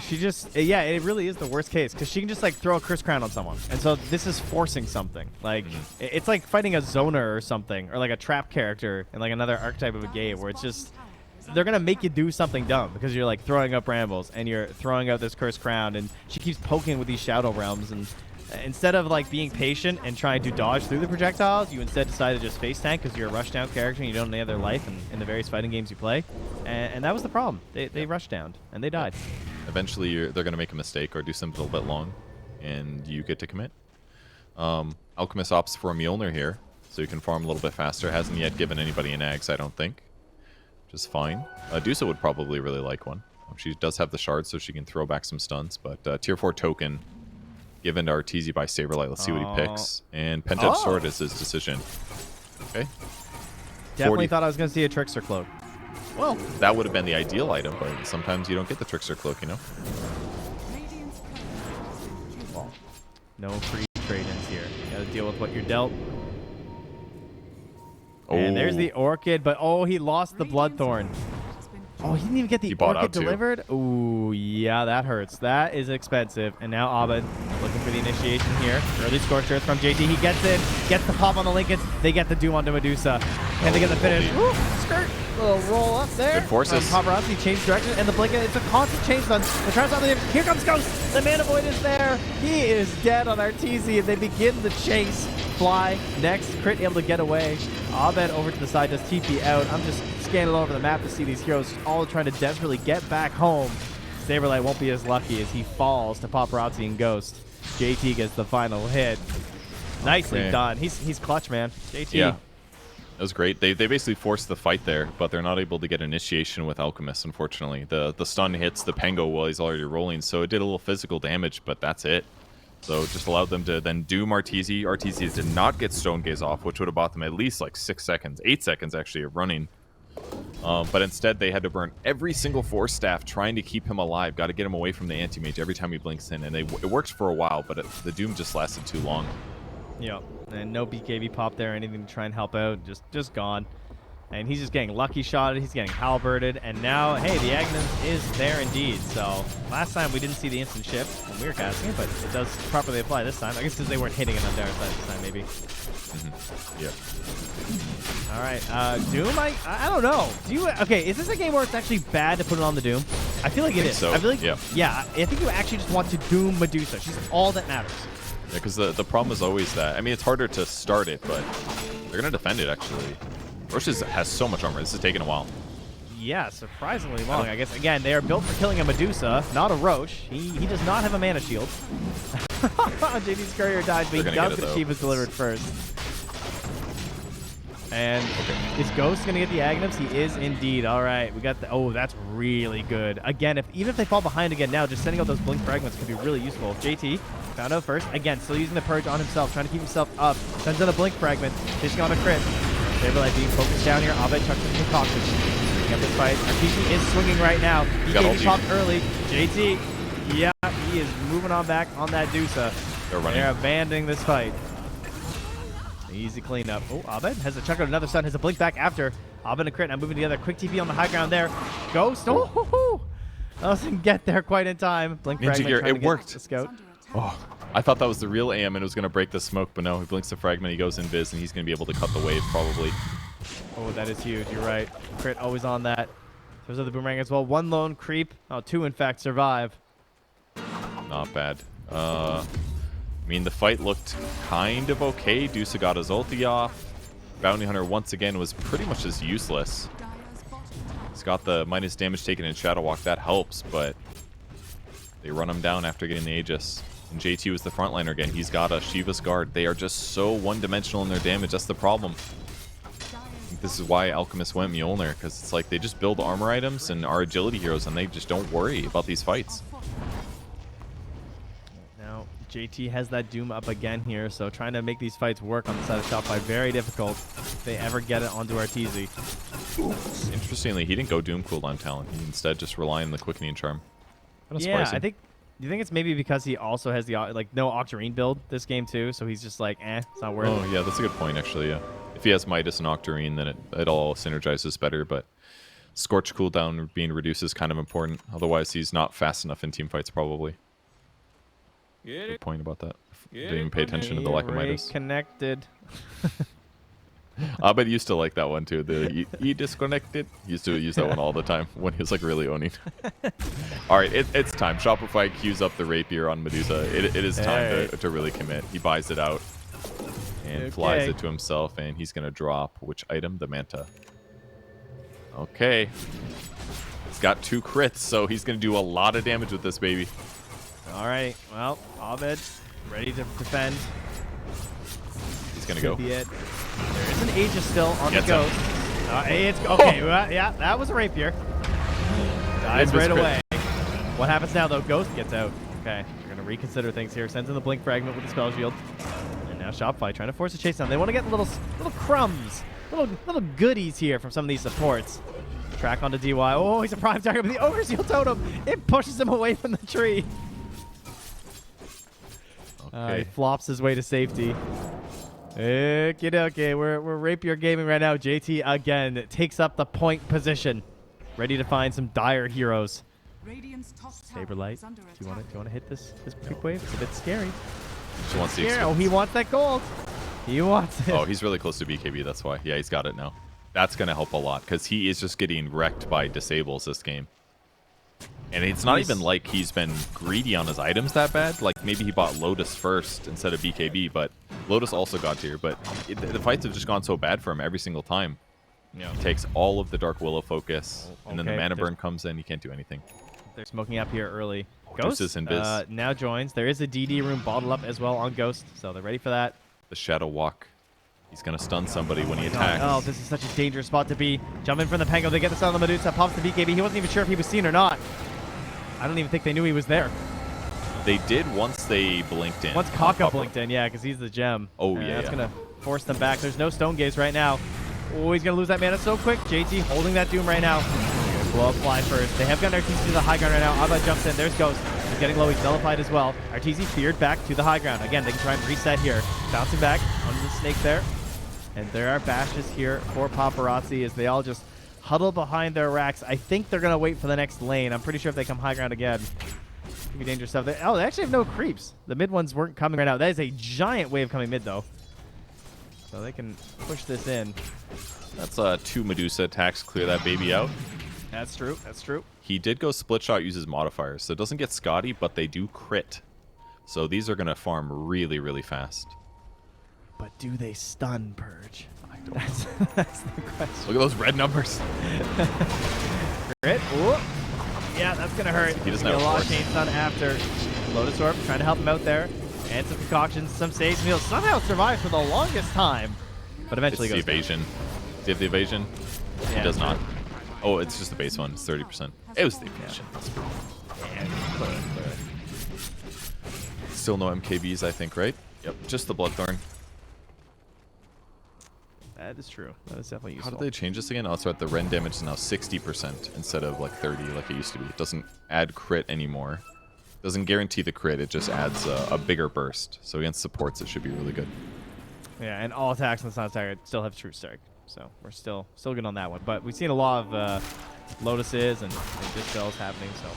She just, it really is the worst case, because she can just like throw a Curse Crown on someone. And so this is forcing something. Like, it's like fighting a zoner or something, or like a trap character in like another archetype of a game where it's just, they're going to make you do something dumb because you're like throwing up Brambles and you're throwing out this Cursed Crown, and she keeps poking with these Shadow Realms, and instead of like being patient and trying to dodge through the projectiles, you instead decide to just face tank because you're a rush down character and you don't have any other life in the various fighting games you play. And that was the problem. They rushed down and they died. Eventually they're going to make a mistake or do something a little bit long, and you get to commit. Alchemist opts for a Mjolnir here, so you can farm a little bit faster. Hasn't yet given anybody an Ags, I don't think. Which is fine. Dusa would probably really like one. She does have the shards, so she can throw back some stuns, but tier 4 token given to Arteezy by Saberlight. Let's see what he picks. And Pent-Up Sword is his decision. Okay. Definitely thought I was going to see a Trickster Cloak. Well, that would have been the ideal item, but sometimes you don't get the Trickster Cloak, you know? Well, no free trade-ins here. You got to deal with what you're dealt. And there's the Orchid, but he lost the Bloodthorn. Oh, he didn't even get the Orchid delivered? Ooh, yeah, that hurts. That is expensive. And now Abed looking for the initiation here. Early Scorched Earth from JT. He gets in, gets the pop on the Lincolns. They get the Doom onto Medusa. Can they get the finish? Ooh, skirt. Little roll up there. Good forces. Paparazzi changed direction, and the Blinket, it's a constant change done. The tries on the Here comes Ghost. The Mana Void is there. He is dead on Arteezy, and they begin the chase. Fly next, crit able to get away. Abed over to the side, does TP out. I'm just scanning all over the map to see these heroes all trying to desperately get back home. Saberlight won't be as lucky as he falls to Paparazzi and Ghost. JT gets the final hit. Nicely done. He's clutch, man. JT. Yeah. That was great. They basically forced the fight there, but they're not able to get initiation with Alchemist, unfortunately. The stun hits the Pengo while he's already rolling, so it did a little physical damage, but that's it. So it just allowed them to then doom Arteezy. Arteezy did not get Stone Gaze off, which would have bought them at least like 6 seconds, 8 seconds actually of running. But instead they had to burn every single Force Staff trying to keep him alive. Got to get him away from the Anti-Mage every time he blinks in. And it worked for a while, but the doom just lasted too long. Yeah, and no BKB pop there or anything to try and help out. Just gone. And he's just getting lucky shotted. He's getting halberded. And now, hey, the Aghanim is there indeed. So last time we didn't see the instant shift when we were casting it, but it does properly apply this time. I guess because they weren't hitting it on their side this time, maybe. Yeah. All right, Doom. I don't know. Okay? Is this a game where it's actually bad to put it on the Doom? I feel like it is. So. I feel like yeah. I think you actually just want to Doom Medusa. She's all that matters. Yeah, because the problem is always that. I mean, it's harder to start it, but they're gonna defend it actually. Roche has so much armor. This is taking a while. Yeah, surprisingly long. I guess, again, they are built for killing a Medusa, not a Roche. He does not have a mana shield. JD's courier dies, but he does get Shiva's delivered first. And is Ghost going to get the Aghanims? He is indeed. All right, we got the... Oh, that's really good. Again, even if they fall behind again now, just sending out those Blink Fragments could be really useful. JT found out first. Again, still using the Purge on himself, trying to keep himself up. Sends out a Blink Fragment, fishing on a crit. Saberlight being focused down here. Abed chucks into the Caucus. Picking up this fight. Arteezy is swinging right now. BKB popped early. JT, yeah, he is moving on back on that Dusa. They're abandoning this fight. Easy cleanup. Oh, Abed has to chuck out another stun. Has a blink back after. Abed and crit now moving together. Quick TP on the high ground there. Ghost. Oh, doesn't get there quite in time. Blink fragment. It worked. The scout. Oh, I thought that was the real AM and it was going to break the smoke, but no, he blinks the fragment, he goes invis, and he's going to be able to cut the wave probably. Oh, that is huge. You're right. Crit always on that. There's other boomerang as well. One lone creep. Oh, two in fact survive. Not bad. I mean, the fight looked kind of okay. Dusa got his ulti off. Bounty Hunter once again was pretty much just useless. He's got the minus damage taken in Shadow Walk. That helps, but they run him down after getting the Aegis. And JT was the frontliner again. He's got a Shiva's Guard. They are just so one-dimensional in their damage. That's the problem. I think this is why Alchemist went Mjolnir, because it's like they just build armor items and are agility heroes, and they just don't worry about these fights. Now, JT has that Doom up again here, so trying to make these fights work on the side of Shopify, very difficult if they ever get it onto Arteezy. Interestingly, he didn't go Doom cooldown talent. He instead just rely on the Quickening Charm. Kinda Yeah, surprising. I think. Do you think it's maybe because he also has the like no Octarine build this game too, so he's just like, it's not worth it. Oh, yeah, that's a good point, actually, yeah. If he has Midas and Octarine, then it all synergizes better, but Scorch cooldown being reduced is kind of important. Otherwise, he's not fast enough in team fights, probably. Good point about that. Didn't even pay attention to the lack of Midas. Connected. But he used to like that one, too. The he disconnected. He used to use that one all the time when he was like really owning. All right, it's time. Shopify queues up the Rapier on Medusa. It is time to really commit. He buys it out and flies it to himself, and he's going to drop which item? The Manta. Okay. He's got 2 crits, so he's going to do a lot of damage with this baby. All right. Well, Abed ready to defend. He's going to go. Be it. There is an Aegis still on Gets the Ghost. Okay, well, yeah, that was a Rapier. Dies right away. What happens now, though? Ghost gets out. Okay, we're going to reconsider things here. Sends in the Blink Fragment with the Spell Shield. And now Shopify trying to force a chase down. They want to get little crumbs, little goodies here from some of these supports. Track onto DY. Oh, he's a prime target with the Ogre Seal Totem. It pushes him away from the tree. Okay. He flops his way to safety. Okay, we're Rapier gaming right now. JT again takes up the point position, ready to find some dire heroes. Radiant's top tower Saberlight, is under do you want to hit this quick wave? It's a bit scary. She wants the Oh, he wants that gold. He wants it. Oh, he's really close to BKB. That's why. Yeah, he's got it now. That's gonna help a lot because he is just getting wrecked by disables this game. And it's not even like he's been greedy on his items that bad. Like, maybe he bought Lotus first instead of BKB, but Lotus also got tier. But the fights have just gone so bad for him every single time. Yeah. He takes all of the Dark Willow focus, and then the okay, mana burn comes in. He can't do anything. They're smoking up here early. Deuces Ghost and Biz. now joins. There is a DD room bottled up as well on Ghost, so they're ready for that. The Shadow Walk. He's going to stun somebody when he attacks. Oh, this is such a dangerous spot to be. Jumping from the Pango. They get the stun on the Medusa. Pops the BKB. He wasn't even sure if he was seen or not. I don't even think they knew he was there. They did once they blinked in. Once Kaka blinked in, yeah, because he's the gem. Oh, yeah. That's going to force them back. There's no Stone Gaze right now. Oh, he's going to lose that mana so quick. JT holding that Doom right now. Blow up fly first. They have got Arteezy to the high ground right now. Abba jumps in. There's Ghost. He's getting low. He's nullified as well. Arteezy feared back to the high ground. Again, they can try and reset here. Bouncing back onto the snake there. And there are bashes here for Paparazzi as they all just huddle behind their racks. I think they're going to wait for the next lane. I'm pretty sure if they come high ground again, could be dangerous stuff. They actually have no creeps. The mid ones weren't coming right now. That is a giant wave coming mid, though. So they can push this in. That's 2 Medusa attacks, clear that baby out. That's true. That's true. He did go split shot, uses modifiers, so it doesn't get Scotty, but they do crit. So these are going to farm really, really fast. But do they stun Purge? I don't know. That's the question. Look at those red numbers. Crit. Ooh. Yeah, that's going to hurt. He doesn't a have lot of force. chain stun after. Lotus Orb trying to help him out there. And some concoctions, some saves. He'll somehow survive for the longest time. But eventually It's the goes down. evasion. Do you have the evasion? Yeah, He does sure. not. Oh, it's just the base one. It's 30%. It was the evasion. Still no MKBs, I think, right? Yep, just the Bloodthorn. That is true. That is definitely How useful. did they change this again? Oh, that's right. The Ren damage is now 60% instead of like 30 like it used to be. It doesn't add crit anymore. Doesn't guarantee the crit. It just adds a bigger burst. So against supports, it should be really good. Yeah, and all attacks on the Silent Tiger still have True Strike. So we're still good on that one. But we've seen a lot of Lotuses and dispels happening. So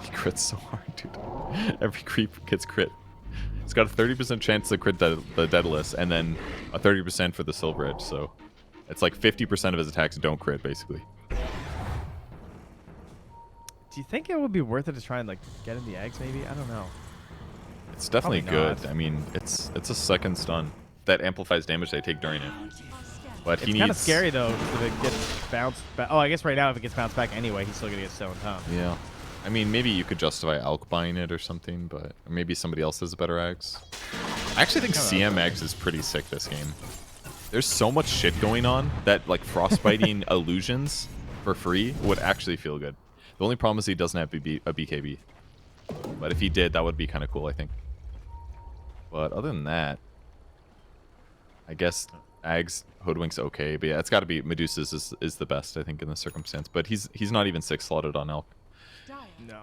He crits so hard, dude. Every creep gets crit. He's got a 30% chance to crit the Daedalus, and then a 30% for the Silver Edge, so it's like 50% of his attacks don't crit, basically. Do you think it would be worth it to try and like get in the eggs? Maybe, I don't know. It's definitely Probably good. not. I mean, it's a second stun that amplifies damage they take during it. But It's kind of scary though, if it gets bounced back. Oh, I guess right now if it gets bounced back anyway, he's still gonna get stoned, huh? Yeah. I mean, maybe you could justify Alk buying it or something, but or maybe somebody else has a better Ags. I actually think CM Ags is pretty sick this game. There's so much shit going on that like frostbiting illusions for free would actually feel good. The only problem is he doesn't have a BKB. But if he did, that would be kind of cool, I think. But other than that, I guess Ags Hoodwink's okay. But yeah, it's got to be Medusa's is the best, I think, in this circumstance. But he's not even 6 slotted on Elk. No,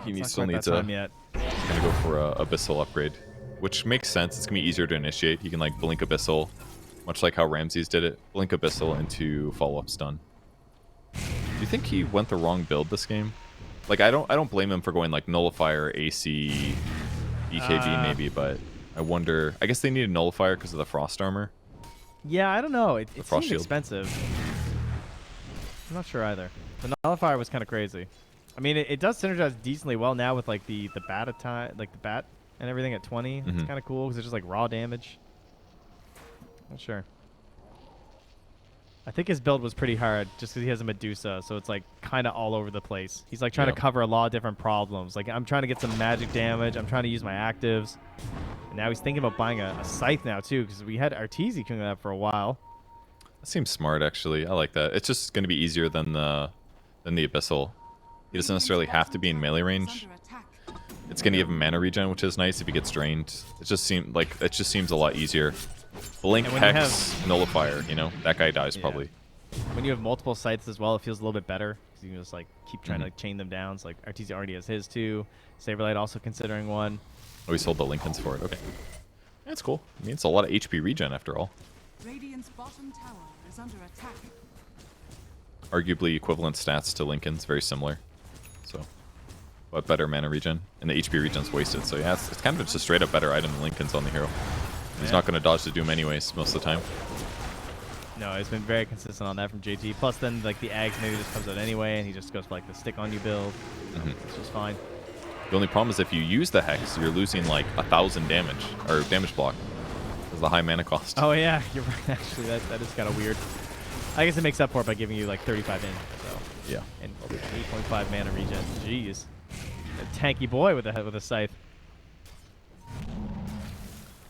He it's still not quite needs that a. time yet. He's gonna go for a Abyssal upgrade, which makes sense. It's gonna be easier to initiate. He can like blink Abyssal, much like how Ramses did it. Blink Abyssal into follow-up stun. Do you think he went the wrong build this game? Like I don't blame him for going like Nullifier, AC, BKB maybe, but I wonder. I guess they needed Nullifier because of the Frost armor. Yeah, I don't know. It Frost seemed shield. expensive. I'm not sure either. The Nullifier was kind of crazy. I mean, it does synergize decently well now with like the bat attack, like the bat and everything at 20. It's kind of cool because it's just like raw damage. Not sure. I think his build was pretty hard just because he has a Medusa, so it's like kind of all over the place. He's like trying to cover a lot of different problems. Like I'm trying to get some magic damage. I'm trying to use my actives. And now he's thinking about buying a Scythe now too because we had Arteezy coming up for a while. That seems smart, actually. I like that. It's just going to be easier than the Abyssal. He doesn't necessarily have to be in melee range. It's going to give him mana regen, which is nice if he gets drained. It just seems a lot easier. Blink, Hex, Nullifier, you know? That guy dies probably. When you have multiple Scythes as well, it feels a little bit better. Because you can just like keep trying to like chain them down. So like Arteezy already has his too. Saberlight also considering one. Oh, he sold the Lincolns for it. Okay. That's cool. I mean, it's a lot of HP regen after all. Radiant's bottom tower is under attack. Arguably equivalent stats to Lincoln's, very similar. So, but better mana regen. And the HP regen's wasted. So yeah, it's kind of just a straight up better item than Lincoln's on the hero. He's not going to dodge the Doom anyways, most of the time. No, he's been very consistent on that from JT. Plus then like the Ags maybe just comes out anyway and he just goes for like the stick on you build. It's just fine. The only problem is if you use the Hex, you're losing like 1,000 damage, or damage block. Because of the high mana cost. Oh yeah, you're right actually. That is kind of weird. I guess it makes up for it by giving you like 35 in. So Yeah. and 8.5 mana regen. Jeez. A tanky boy with a Scythe.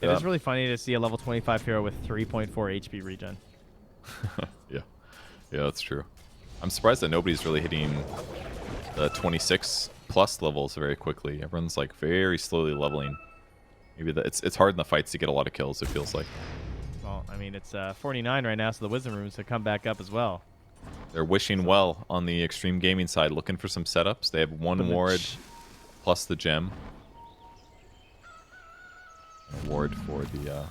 It is really funny to see a level 25 hero with 3.4 HP regen. Yeah, that's true. I'm surprised that nobody's really hitting the 26 plus levels very quickly. Everyone's like very slowly leveling. Maybe it's hard in the fights to get a lot of kills, it feels like. Well, I mean, it's 49 right now, so the Wisdom Runes have come back up as well. They're wishing well on the Extreme Gaming side, looking for some setups. They have one ward plus the gem. A ward for the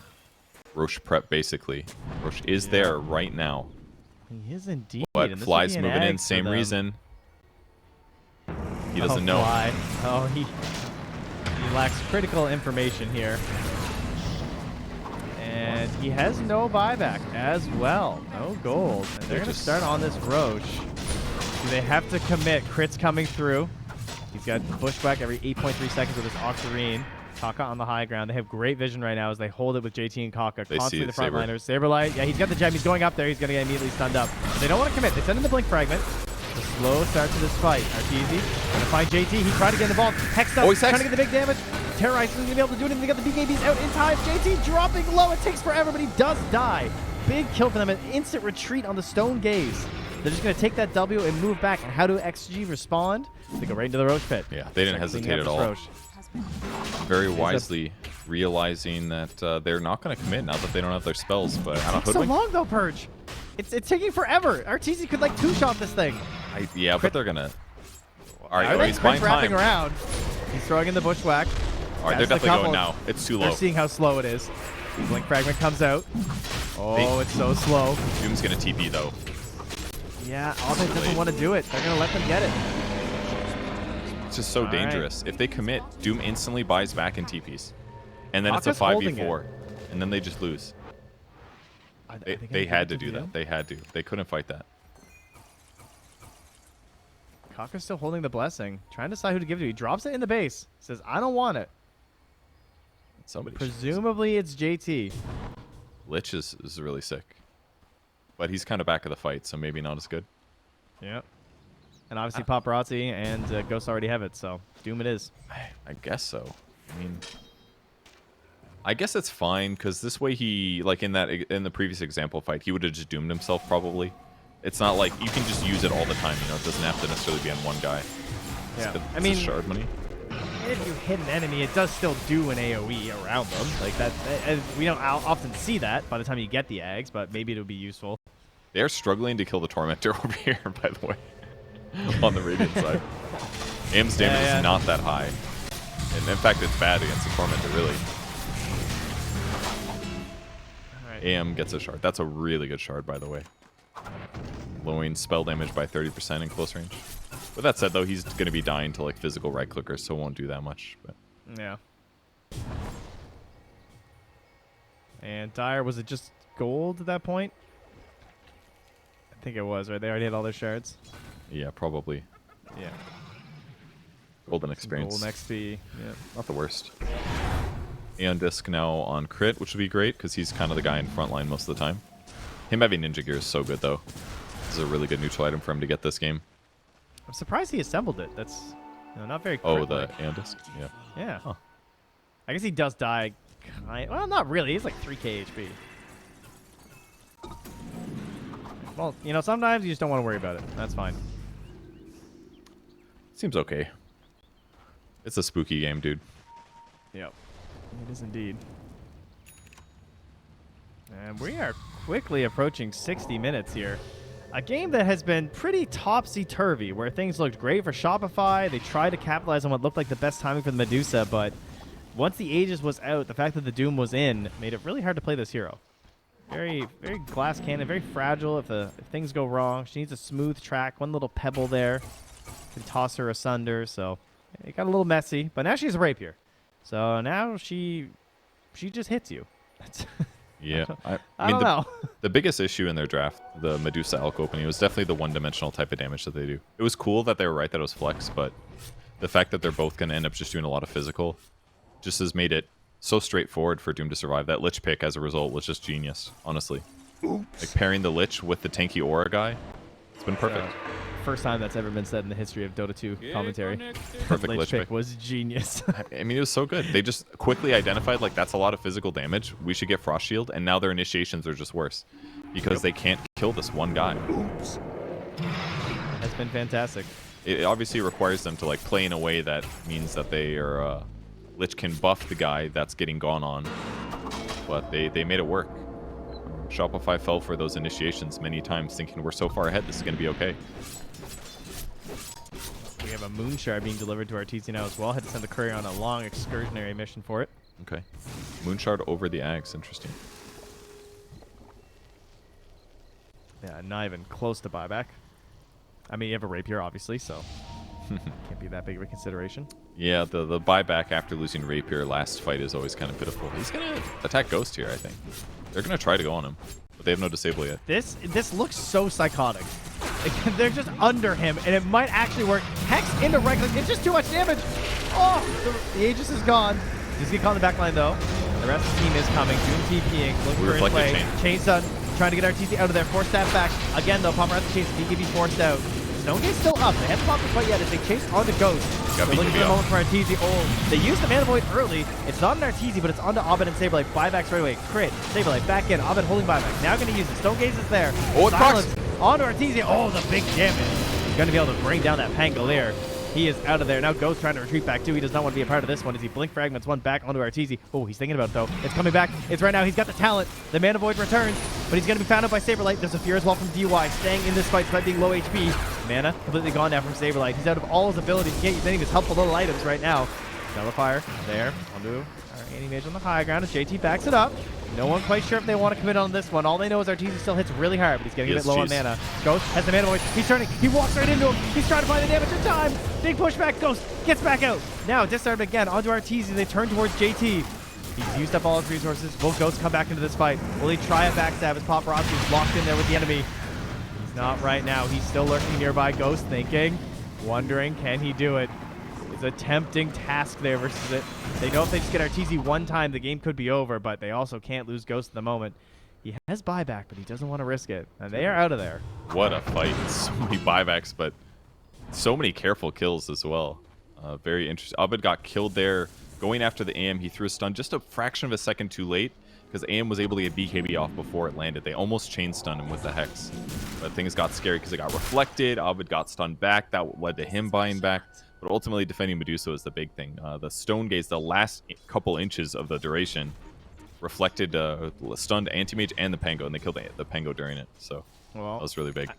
Roche prep, basically. Roche is there right now. He is indeed. But and this Fly's would be an moving in, egg for same them. reason. He doesn't know. Fly. Oh, he lacks critical information here. And he has no buyback as well. No gold. And they're going to start on this Roche. Do they have to commit? Crit's coming through. He's got Bushwhack every 8.3 seconds with his Octarine. Kaka on the high ground. They have great vision right now as they hold it with JT and Kaka. They Constantly see the frontliners. Saberlight. Yeah, he's got the gem. He's going up there. He's going to get immediately stunned up. But they don't want to commit. They send in the Blink Fragment. A slow start to this fight. Arteezy going to find JT. He tried to get involved. Hexed up. Oh, he's trying hexed. to get the big damage. Terrorize isn't going to be able to do anything. They got the BKBs out in time. JT dropping low. It takes forever, but he does die. Big kill for them. An instant retreat on the Stone Gaze. They're just going to take that W and move back. And how do XG respond? They go right into the Roche pit. Yeah, they didn't hesitate at all. Roche. Very wisely realizing that they're not going to commit now that they don't have their spells. But I don't know. So long though, Purge. It's taking forever. Arteezy could like two-shot this thing. Yeah, but they're going to. All right, Are they he's buying wrapping time. around? He's throwing in the Bushwhack. All right, they're That's the definitely couple. going now. It's too low. They're seeing how slow it is. Blink Fragment comes out. Oh, it's so slow. Doom's going to TP, though. Yeah, Alden doesn't want to do it. They're going to let them get it. It's just so dangerous. If they commit, Doom instantly buys back in TPs. And then it's a Kaka's holding 5v4. And then they just lose. They had to do that. They had to. They couldn't fight that. Kaka's still holding the blessing. Trying to decide who to give it to. He drops it in the base. Says, I don't want it. Somebody. Presumably it's JT. Lich is really sick. But he's kind of back of the fight, so maybe not as good. Yep. And obviously Paparazzi and Ghost already have it, so Doom it is. I guess so. I mean, I guess it's fine because this way he, like in the previous example fight, he would have just doomed himself probably. It's not like you can just use it all the time. You know, it doesn't have to necessarily be on one guy. Yeah, I mean, shard money. If you hit an enemy, it does still do an AOE around them. Like that, we don't often see that by the time you get the Ags, but maybe it'll be useful. They're struggling to kill the Tormentor over here, by the way, on the Radiant side. AM's damage is not that high. And in fact, it's bad against the Tormentor, really. Right. AM gets a shard. That's a really good shard, by the way. Lowering spell damage by 30% in close range. With that said, though, he's going to be dying to like physical right clickers, so it won't do that much. But yeah. And Dire, was it just gold at that point? I think it was, right? They already had all their shards. Yeah, probably. Yeah. Golden experience. Golden XP. Yeah. Not the worst. Aeon Disc now on crit, which would be great because he's kind of the guy in front line most of the time. Him having Ninja Gear is so good, though. This is a really good neutral item for him to get this game. I'm surprised he assembled it. That's not very quick. Oh, the Aeon Disc? Yeah. Yeah. Huh. I guess he does die. Well, not really. He's like 3k HP. Well, you know, sometimes you just don't want to worry about it. That's fine. Seems okay. It's a spooky game, dude. Yep. It is indeed. And we are quickly approaching 60 minutes here. A game that has been pretty topsy-turvy, where things looked great for Shopify. They tried to capitalize on what looked like the best timing for the Medusa, but once the Aegis was out, the fact that the Doom was in made it really hard to play this hero. Very, very glass cannon, very fragile if things go wrong. She needs a smooth track. One little pebble there can toss her asunder, so it got a little messy. But now she's a rapier. So now she just hits you. Yeah. I don't know. The biggest issue in their draft, the Medusa Elk opening, was definitely the one-dimensional type of damage that they do. It was cool that they were right that it was flex, but the fact that they're both going to end up just doing a lot of physical just has made it so straightforward for Doom to survive. That Lich pick, as a result, was just genius, honestly. Oops. Like pairing the Lich with the tanky Aura guy, it's been perfect. First time that's ever been said in the history of Dota 2 commentary. Perfect Lich pick was genius. I mean, it was so good. They just quickly identified, like, that's a lot of physical damage. We should get Frost Shield, and now their initiations are just worse because they can't kill this one guy. Oops. That's been fantastic. It obviously requires them to, like, play in a way that means that they are... Lich can buff the guy that's getting gone on, but they made it work. Shopify fell for those initiations many times, thinking we're so far ahead, this is going to be okay. We have a Moon Shard being delivered to our TC now as well. Had to send the courier on a long excursionary mission for it. Okay. Moon Shard over the Ags. Interesting. Yeah, not even close to buyback. I mean, you have a Rapier, obviously, so can't be that big of a consideration. Yeah, the buyback after losing Rapier last fight is always kind of pitiful. He's going to attack Ghost here, I think. They're going to try to go on him, but they have no disable yet. This looks so psychotic. They're just under him, and it might actually work. Hex into right click. It's just too much damage. Oh, the Aegis is gone. He's getting caught in the back line, though. The rest of the team is coming. Doom TPing, looking for his way. Chain's done. Trying to get RTC out of there. Force that back. Again, though, Paparazzi Chase. DKB forced out. Stone Gate's still up. They haven't popped the fight yet as they chase on the Ghost. They're looking for a moment for Arteezy. Oh, they used the Mana Void early. It's not an Arteezy, but it's onto Abed and Saberlight. Buybacks right away. Crit. Saberlight back in. Abed holding buyback. Now going to use it. Stone Gaze is there. Oh, it's Silence onto Arteezy. Oh, the big damage. He's going to be able to bring down that Pangolier. He is out of there. Now Ghost trying to retreat back too. He does not want to be a part of this one as he blink fragments one back onto Arteezy. Oh, he's thinking about it though. It's coming back. It's right now. He's got the talent. The Mana Void returns, but he's going to be found out by Saberlight. There's a Fear as well from DY. Staying in this fight despite being low HP. Mana completely gone now from Saberlight. He's out of all his abilities. He can't use any of his helpful little items right now. Nullifier there. Onto Anti-mage on the high ground as JT backs it up. No one quite sure if they want to commit on this one. All they know is Arteezy still hits really hard, but he's getting a bit low on mana. Ghost has the mana voice. He's turning. He walks right into him. He's trying to find the damage in time. Big pushback. Ghost gets back out. Now disarmed again onto Arteezy. They turn towards JT. He's used up all his resources. Will Ghost come back into this fight? Will he try a backstab as Paparazzi is locked in there with the enemy? He's not right now. He's still lurking nearby. Ghost thinking, wondering, can he do it? It's a tempting task there versus it. They know if they just get Arteezy one time, the game could be over, but they also can't lose Ghost at the moment. He has buyback, but he doesn't want to risk it. And they are out of there. What a fight. So many buybacks, but so many careful kills as well. Very interesting. Abed got killed there. Going after the AM, he threw a stun just a fraction of a second too late because AM was able to get BKB off before it landed. They almost chain stunned him with the Hex. But things got scary because it got reflected. Abed got stunned back. That led to him buying back. But ultimately, defending Medusa is the big thing. The Stone Gaze, the last couple inches of the duration, reflected stunned Anti-Mage and the Pango, and they killed the Pango during it. So that was really big.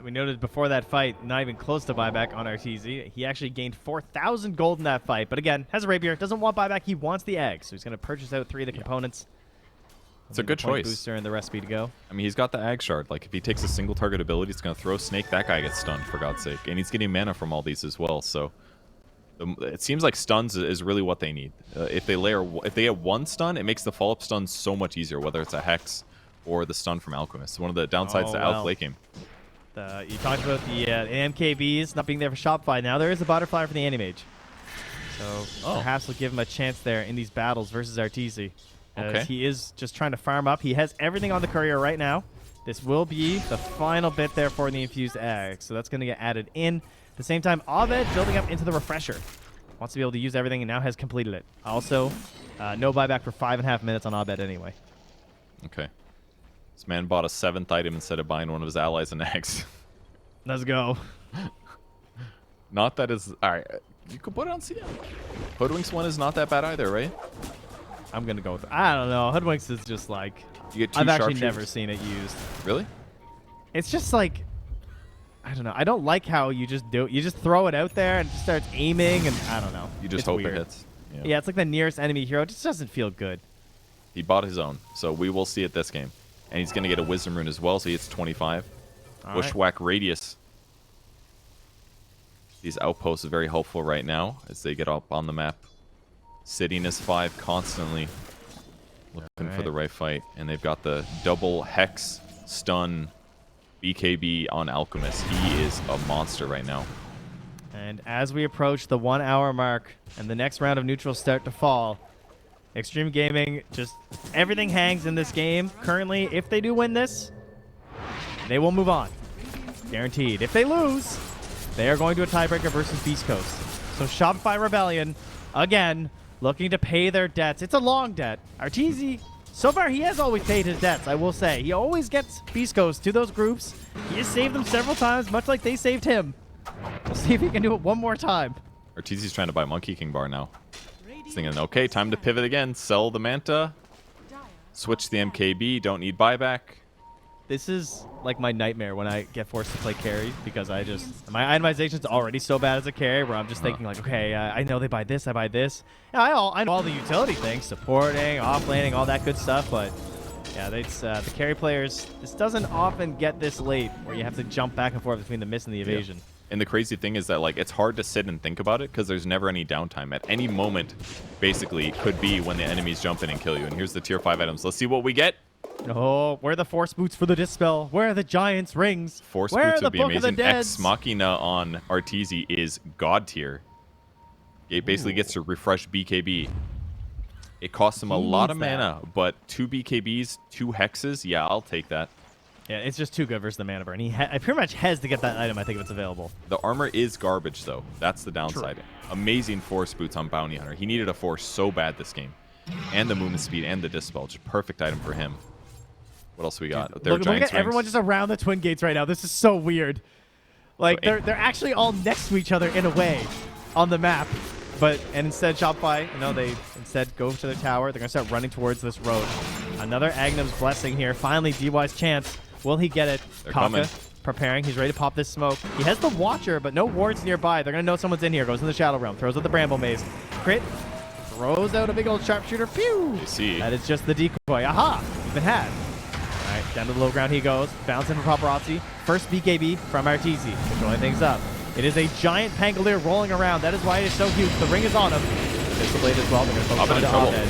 We noted before that fight, not even close to buyback on Arteezy. He actually gained 4,000 gold in that fight. But again, has a rapier, doesn't want buyback. He wants the egg, so he's going to purchase out 3 of the components. It's a good choice. Booster and the recipe to go. I mean, he's got the Ag Shard. Like, if he takes a single target ability, it's going to throw Snake. That guy gets stunned, for God's sake. And he's getting mana from all these as well. So it seems like stuns is really what they need. If they get one stun, it makes the follow-up stun so much easier, whether it's a Hex or the stun from Alchemist. One of the downsides to Alch late game. You talked about the MKBs not being there for Shopify. Now there is a butterfly for the Anti-Mage. So perhaps we'll give him a chance there in these battles versus Arteezy. As he is just trying to farm up. He has everything on the courier right now. This will be the final bit there for the infused egg. So that's going to get added in. At the same time, Abed building up into the refresher. Wants to be able to use everything and now has completed it. Also, no buyback for 5.5 minutes on Abed anyway. Okay. This man bought a 7th item instead of buying one of his allies an eggs. Let's go. Not that is... Alright, you could put it on CM. Hoodwinks one is not that bad either, right? I'm going to go with... I don't know. Hoodwinks is just like... You get 2 I've actually sharpshooters. never seen it used. Really? It's just like... I don't know. I don't like how you just do it. You just throw it out there and it starts aiming and I don't know. You just hope it hits. Yeah, it's like the nearest enemy hero. It just doesn't feel good. He bought his own, so we will see it this game. And he's going to get a Wisdom Rune as well, so he hits 25. Bushwhack Radius. These outposts are very helpful right now as they get up on the map. Sitting as 5 constantly. Looking for the right fight. And they've got the double Hex, Stun, BKB on Alchemist. He is a monster right now. And as we approach the 1 hour mark and the next round of neutrals start to fall, Xtreme Gaming, just everything hangs in this game. Currently, if they do win this, they will move on. Guaranteed. If they lose, they are going to a tiebreaker versus Beast Coast. So Shopify Rebellion, again, looking to pay their debts. It's a long debt. Arteezy, so far he has always paid his debts, I will say. He always gets Beast Coast to those groups. He has saved them several times, much like they saved him. We'll see if he can do it one more time. Arteezy's trying to buy Monkey King Bar now. He's thinking, okay, time to pivot again. Sell the Manta. Switch the MKB. Don't need buyback. This is like my nightmare when I get forced to play carry because my itemization's already so bad as a carry where I'm just thinking like, okay, I know they buy this, I buy this. Yeah, I know all the utility things, supporting, offlaning, all that good stuff, but yeah, the carry players, this doesn't often get this late where you have to jump back and forth between the miss and the evasion. Yeah. And the crazy thing is that like it's hard to sit and think about it because there's never any downtime. At any moment, basically, could be when the enemies jump in and kill you. And here's the tier 5 items. Let's see what we get. Oh, where are the Force Boots for the Dispel? Where are the Giant's Rings? Force where Boots are would the be Book amazing. Of the Deads? Ex Machina on Arteezy is God tier. It basically gets to refresh BKB. It costs him a lot of mana, but 2 BKBs, 2 Hexes, yeah, I'll take that. Yeah, it's just too good versus the mana burn. I pretty much has to get that item, I think, if it's available. The armor is garbage, though. That's the downside. True. Amazing Force Boots on Bounty Hunter. He needed a Force so bad this game. And the Movement Speed and the Dispel. Just perfect item for him. What else we got? Look at everyone just around the Twin Gates right now. This is so weird. Like, they're actually all next to each other in a way on the map. And instead, Shopify, they instead go to their tower. They're going to start running towards this road. Another Agnum's Blessing here. Finally, DY's chance. Will he get it? Coming. Preparing. He's ready to pop this smoke. He has the Watcher, but no wards nearby. They're going to know someone's in here. Goes in the Shadow Realm. Throws out the Bramble Maze. Crit. throws out a big old sharpshooter. Pew! You see. That is just the decoy. Aha! He's been had. All right, down to the low ground he goes. Bouncing for Paparazzi. First BKB from Arteezy, controlling things up. It is a giant Pangolier rolling around. That is why it is so huge. The ring is on him. Pistol Blade as well. They're going to focus on to Ahmed.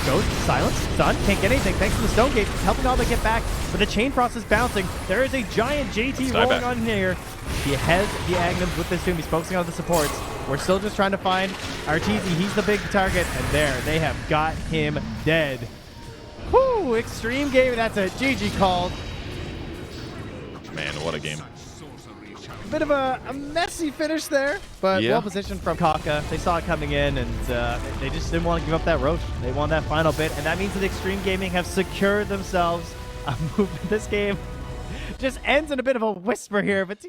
Goes, silence, stun, can't get anything thanks to the Stone Gate. It's helping Ahmed get back, but the Chain Frost is bouncing. There is a giant JT rolling on here. He has the Agnums with this Doom. He's focusing on the supports. We're still just trying to find Arteezy. He's the big target, and there, they have got him dead. Whoo, Xtreme game. That's a GG called. Man, what a game. Bit of a messy finish there, but well positioned from Kaka. They saw it coming in, and they just didn't want to give up that roach. They won that final bit, and that means that Xtreme Gaming have secured themselves a move. This game just ends in a bit of a whisper here, but